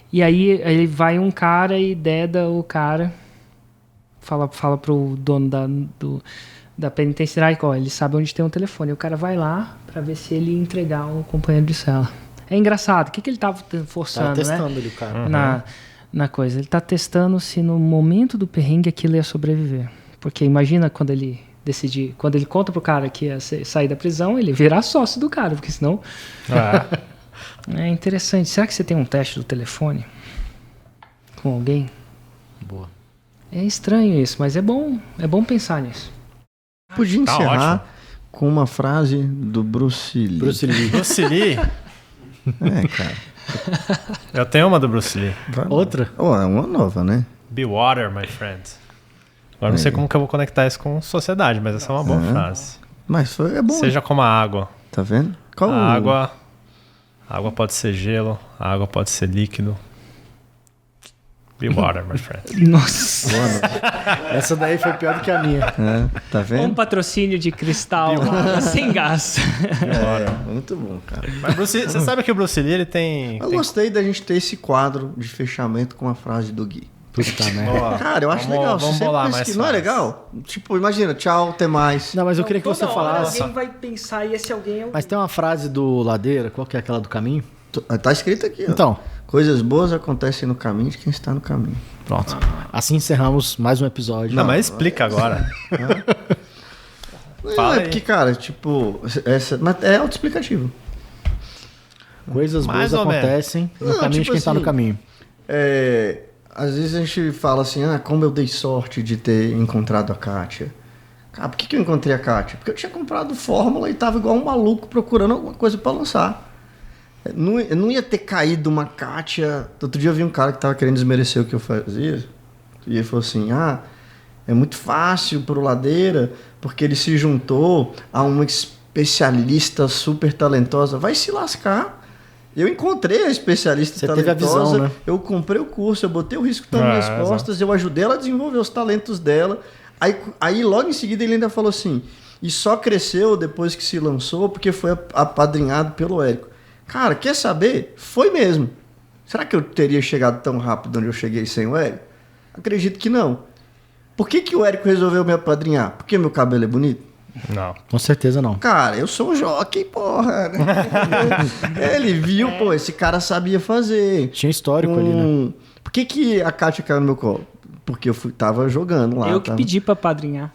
Speaker 1: E aí vai um cara e deda o cara, fala pro dono da penitenciária, ele sabe onde tem um telefone. E o cara vai lá pra ver se ele entregar o companheiro de cela. É engraçado. O que ele tava forçando,
Speaker 2: testando
Speaker 1: né?
Speaker 2: ali o cara.
Speaker 1: Na coisa. Ele tá testando se no momento do perrengue aquilo ia sobreviver. Porque imagina quando ele decidir, quando ele conta pro cara que ia sair da prisão, ele virar sócio do cara, porque senão... É interessante. Será que você tem um teste do telefone com alguém?
Speaker 2: Boa.
Speaker 1: É estranho isso, mas é bom pensar nisso.
Speaker 4: Podia
Speaker 3: Tá
Speaker 4: encerrar
Speaker 3: ótimo.
Speaker 4: com uma frase do Bruce Lee.
Speaker 2: Bruce Lee.
Speaker 3: Bruce Lee?
Speaker 4: Cara.
Speaker 3: Eu tenho uma do Bruce Lee.
Speaker 2: Outra?
Speaker 4: É uma nova, né?
Speaker 3: Be water, my friend. Agora não sei como que eu vou conectar isso com sociedade, mas essa é uma boa frase.
Speaker 4: Mas é bom.
Speaker 3: Seja como a água.
Speaker 4: Tá vendo? Qual
Speaker 3: A água pode ser gelo, a água pode ser líquido. Be water, my friend.
Speaker 1: Nossa.
Speaker 2: Essa daí foi pior do que a minha.
Speaker 4: Tá vendo?
Speaker 1: Um patrocínio de cristal sem gás.
Speaker 4: Muito bom, cara.
Speaker 3: Mas você sabe que o Bruce Lee, ele tem...
Speaker 4: Eu gostei da gente ter esse quadro de fechamento com a frase do Gui.
Speaker 2: Puta merda.
Speaker 3: Boa.
Speaker 4: Cara, eu acho legal.
Speaker 3: Vamos
Speaker 4: Você
Speaker 3: bolar
Speaker 4: pensa
Speaker 3: mais
Speaker 4: que não é
Speaker 3: frases.
Speaker 4: legal? Tipo, imagina, tchau, até mais.
Speaker 2: Não, mas eu queria que você falasse.
Speaker 1: Alguém vai pensar e esse alguém é o...
Speaker 2: Mas tem uma frase do Ladeira, qual que é aquela do caminho?
Speaker 4: Tá escrito aqui, ó.
Speaker 2: Então.
Speaker 4: Coisas boas acontecem no caminho de quem está no caminho.
Speaker 2: Pronto. Assim encerramos mais um episódio.
Speaker 3: Não, mas explica agora. Fala
Speaker 4: É
Speaker 3: aí.
Speaker 4: porque, cara, tipo, mas é autoexplicativo.
Speaker 2: Coisas
Speaker 3: Mais
Speaker 2: boas
Speaker 3: ou menos.
Speaker 2: acontecem no
Speaker 4: Não,
Speaker 2: caminho
Speaker 4: tipo
Speaker 2: de quem tá
Speaker 4: assim,
Speaker 2: no caminho.
Speaker 4: Às vezes a gente fala assim, como eu dei sorte de ter encontrado a Kátia. Cara, por que eu encontrei a Kátia? Porque eu tinha comprado Fórmula e tava igual um maluco procurando alguma coisa pra lançar. Não ia ter caído uma Kátia. Outro dia eu vi um cara que tava querendo desmerecer o que eu fazia. E ele falou assim, é muito fácil pro Ladeira, porque ele se juntou a uma especialista super talentosa. Vai se lascar. Eu encontrei a especialista
Speaker 2: talentosa. Você teve a visão, né?
Speaker 4: Eu comprei o curso, eu botei o risco nas minhas costas, eu ajudei ela a desenvolver os talentos dela. Aí logo em seguida ele ainda falou assim, e só cresceu depois que se lançou porque foi apadrinhado pelo Érico. Cara, quer saber? Foi mesmo. Será que eu teria chegado tão rápido onde eu cheguei sem o Érico? Acredito que não. Por que o Érico resolveu me apadrinhar? Porque meu cabelo é bonito?
Speaker 2: Não. Com certeza não.
Speaker 4: Cara, eu sou um jockey, porra. Ele viu, pô, esse cara sabia fazer.
Speaker 2: Tinha histórico ali, né?
Speaker 4: Por que a Kátia caiu no meu colo? Porque eu tava jogando lá.
Speaker 1: Eu que pedi pra padrinhar.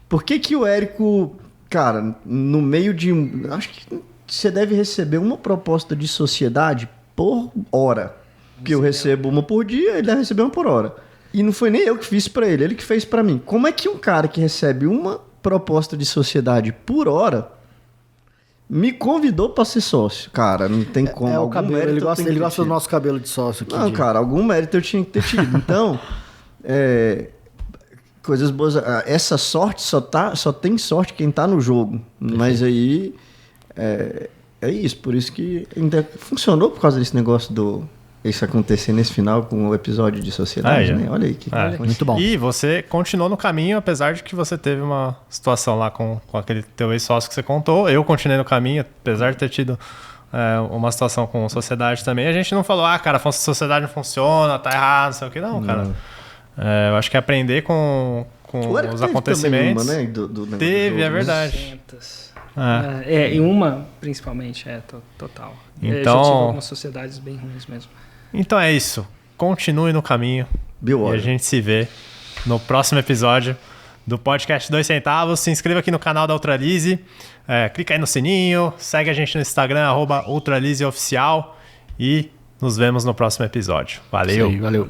Speaker 4: Por que o Érico, cara, no meio de... Acho que você deve receber uma proposta de sociedade por hora. Porque eu recebo uma por dia, ele deve receber uma por hora. E não foi nem eu que fiz pra ele que fez pra mim. Como é que um cara que recebe uma proposta de sociedade por hora me convidou pra ser sócio? Cara, não tem como.
Speaker 2: O cabelo, ele gosta do nosso cabelo de sócio aqui.
Speaker 4: Não, cara, algum mérito eu tinha que ter tido. Então, coisas boas. Essa sorte só tem sorte quem tá no jogo. Perfeito. Mas aí é isso. Por isso que ainda funcionou por causa desse negócio isso acontecer nesse final com o episódio de sociedade, né? Olha aí que
Speaker 2: muito bom.
Speaker 3: E você continuou no caminho, apesar de que você teve uma situação lá com aquele teu ex-sócio que você contou. Eu continuei no caminho, apesar de ter tido uma situação com sociedade também. A gente não falou, cara, a sociedade não funciona, tá errado, não sei o que. Não, cara. Eu acho que aprender com os acontecimentos.
Speaker 4: Uma, né? do
Speaker 3: teve, é verdade.
Speaker 1: E uma, principalmente, total.
Speaker 3: Então,
Speaker 1: eu já tive algumas sociedades bem ruins mesmo.
Speaker 3: Então é isso. Continue no caminho. E a gente se vê no próximo episódio do podcast 2 centavos. Se inscreva aqui no canal da Ultralize. Clica aí no sininho. Segue a gente no Instagram, @ultralizeoficial. E nos vemos no próximo episódio. Valeu.
Speaker 2: Valeu.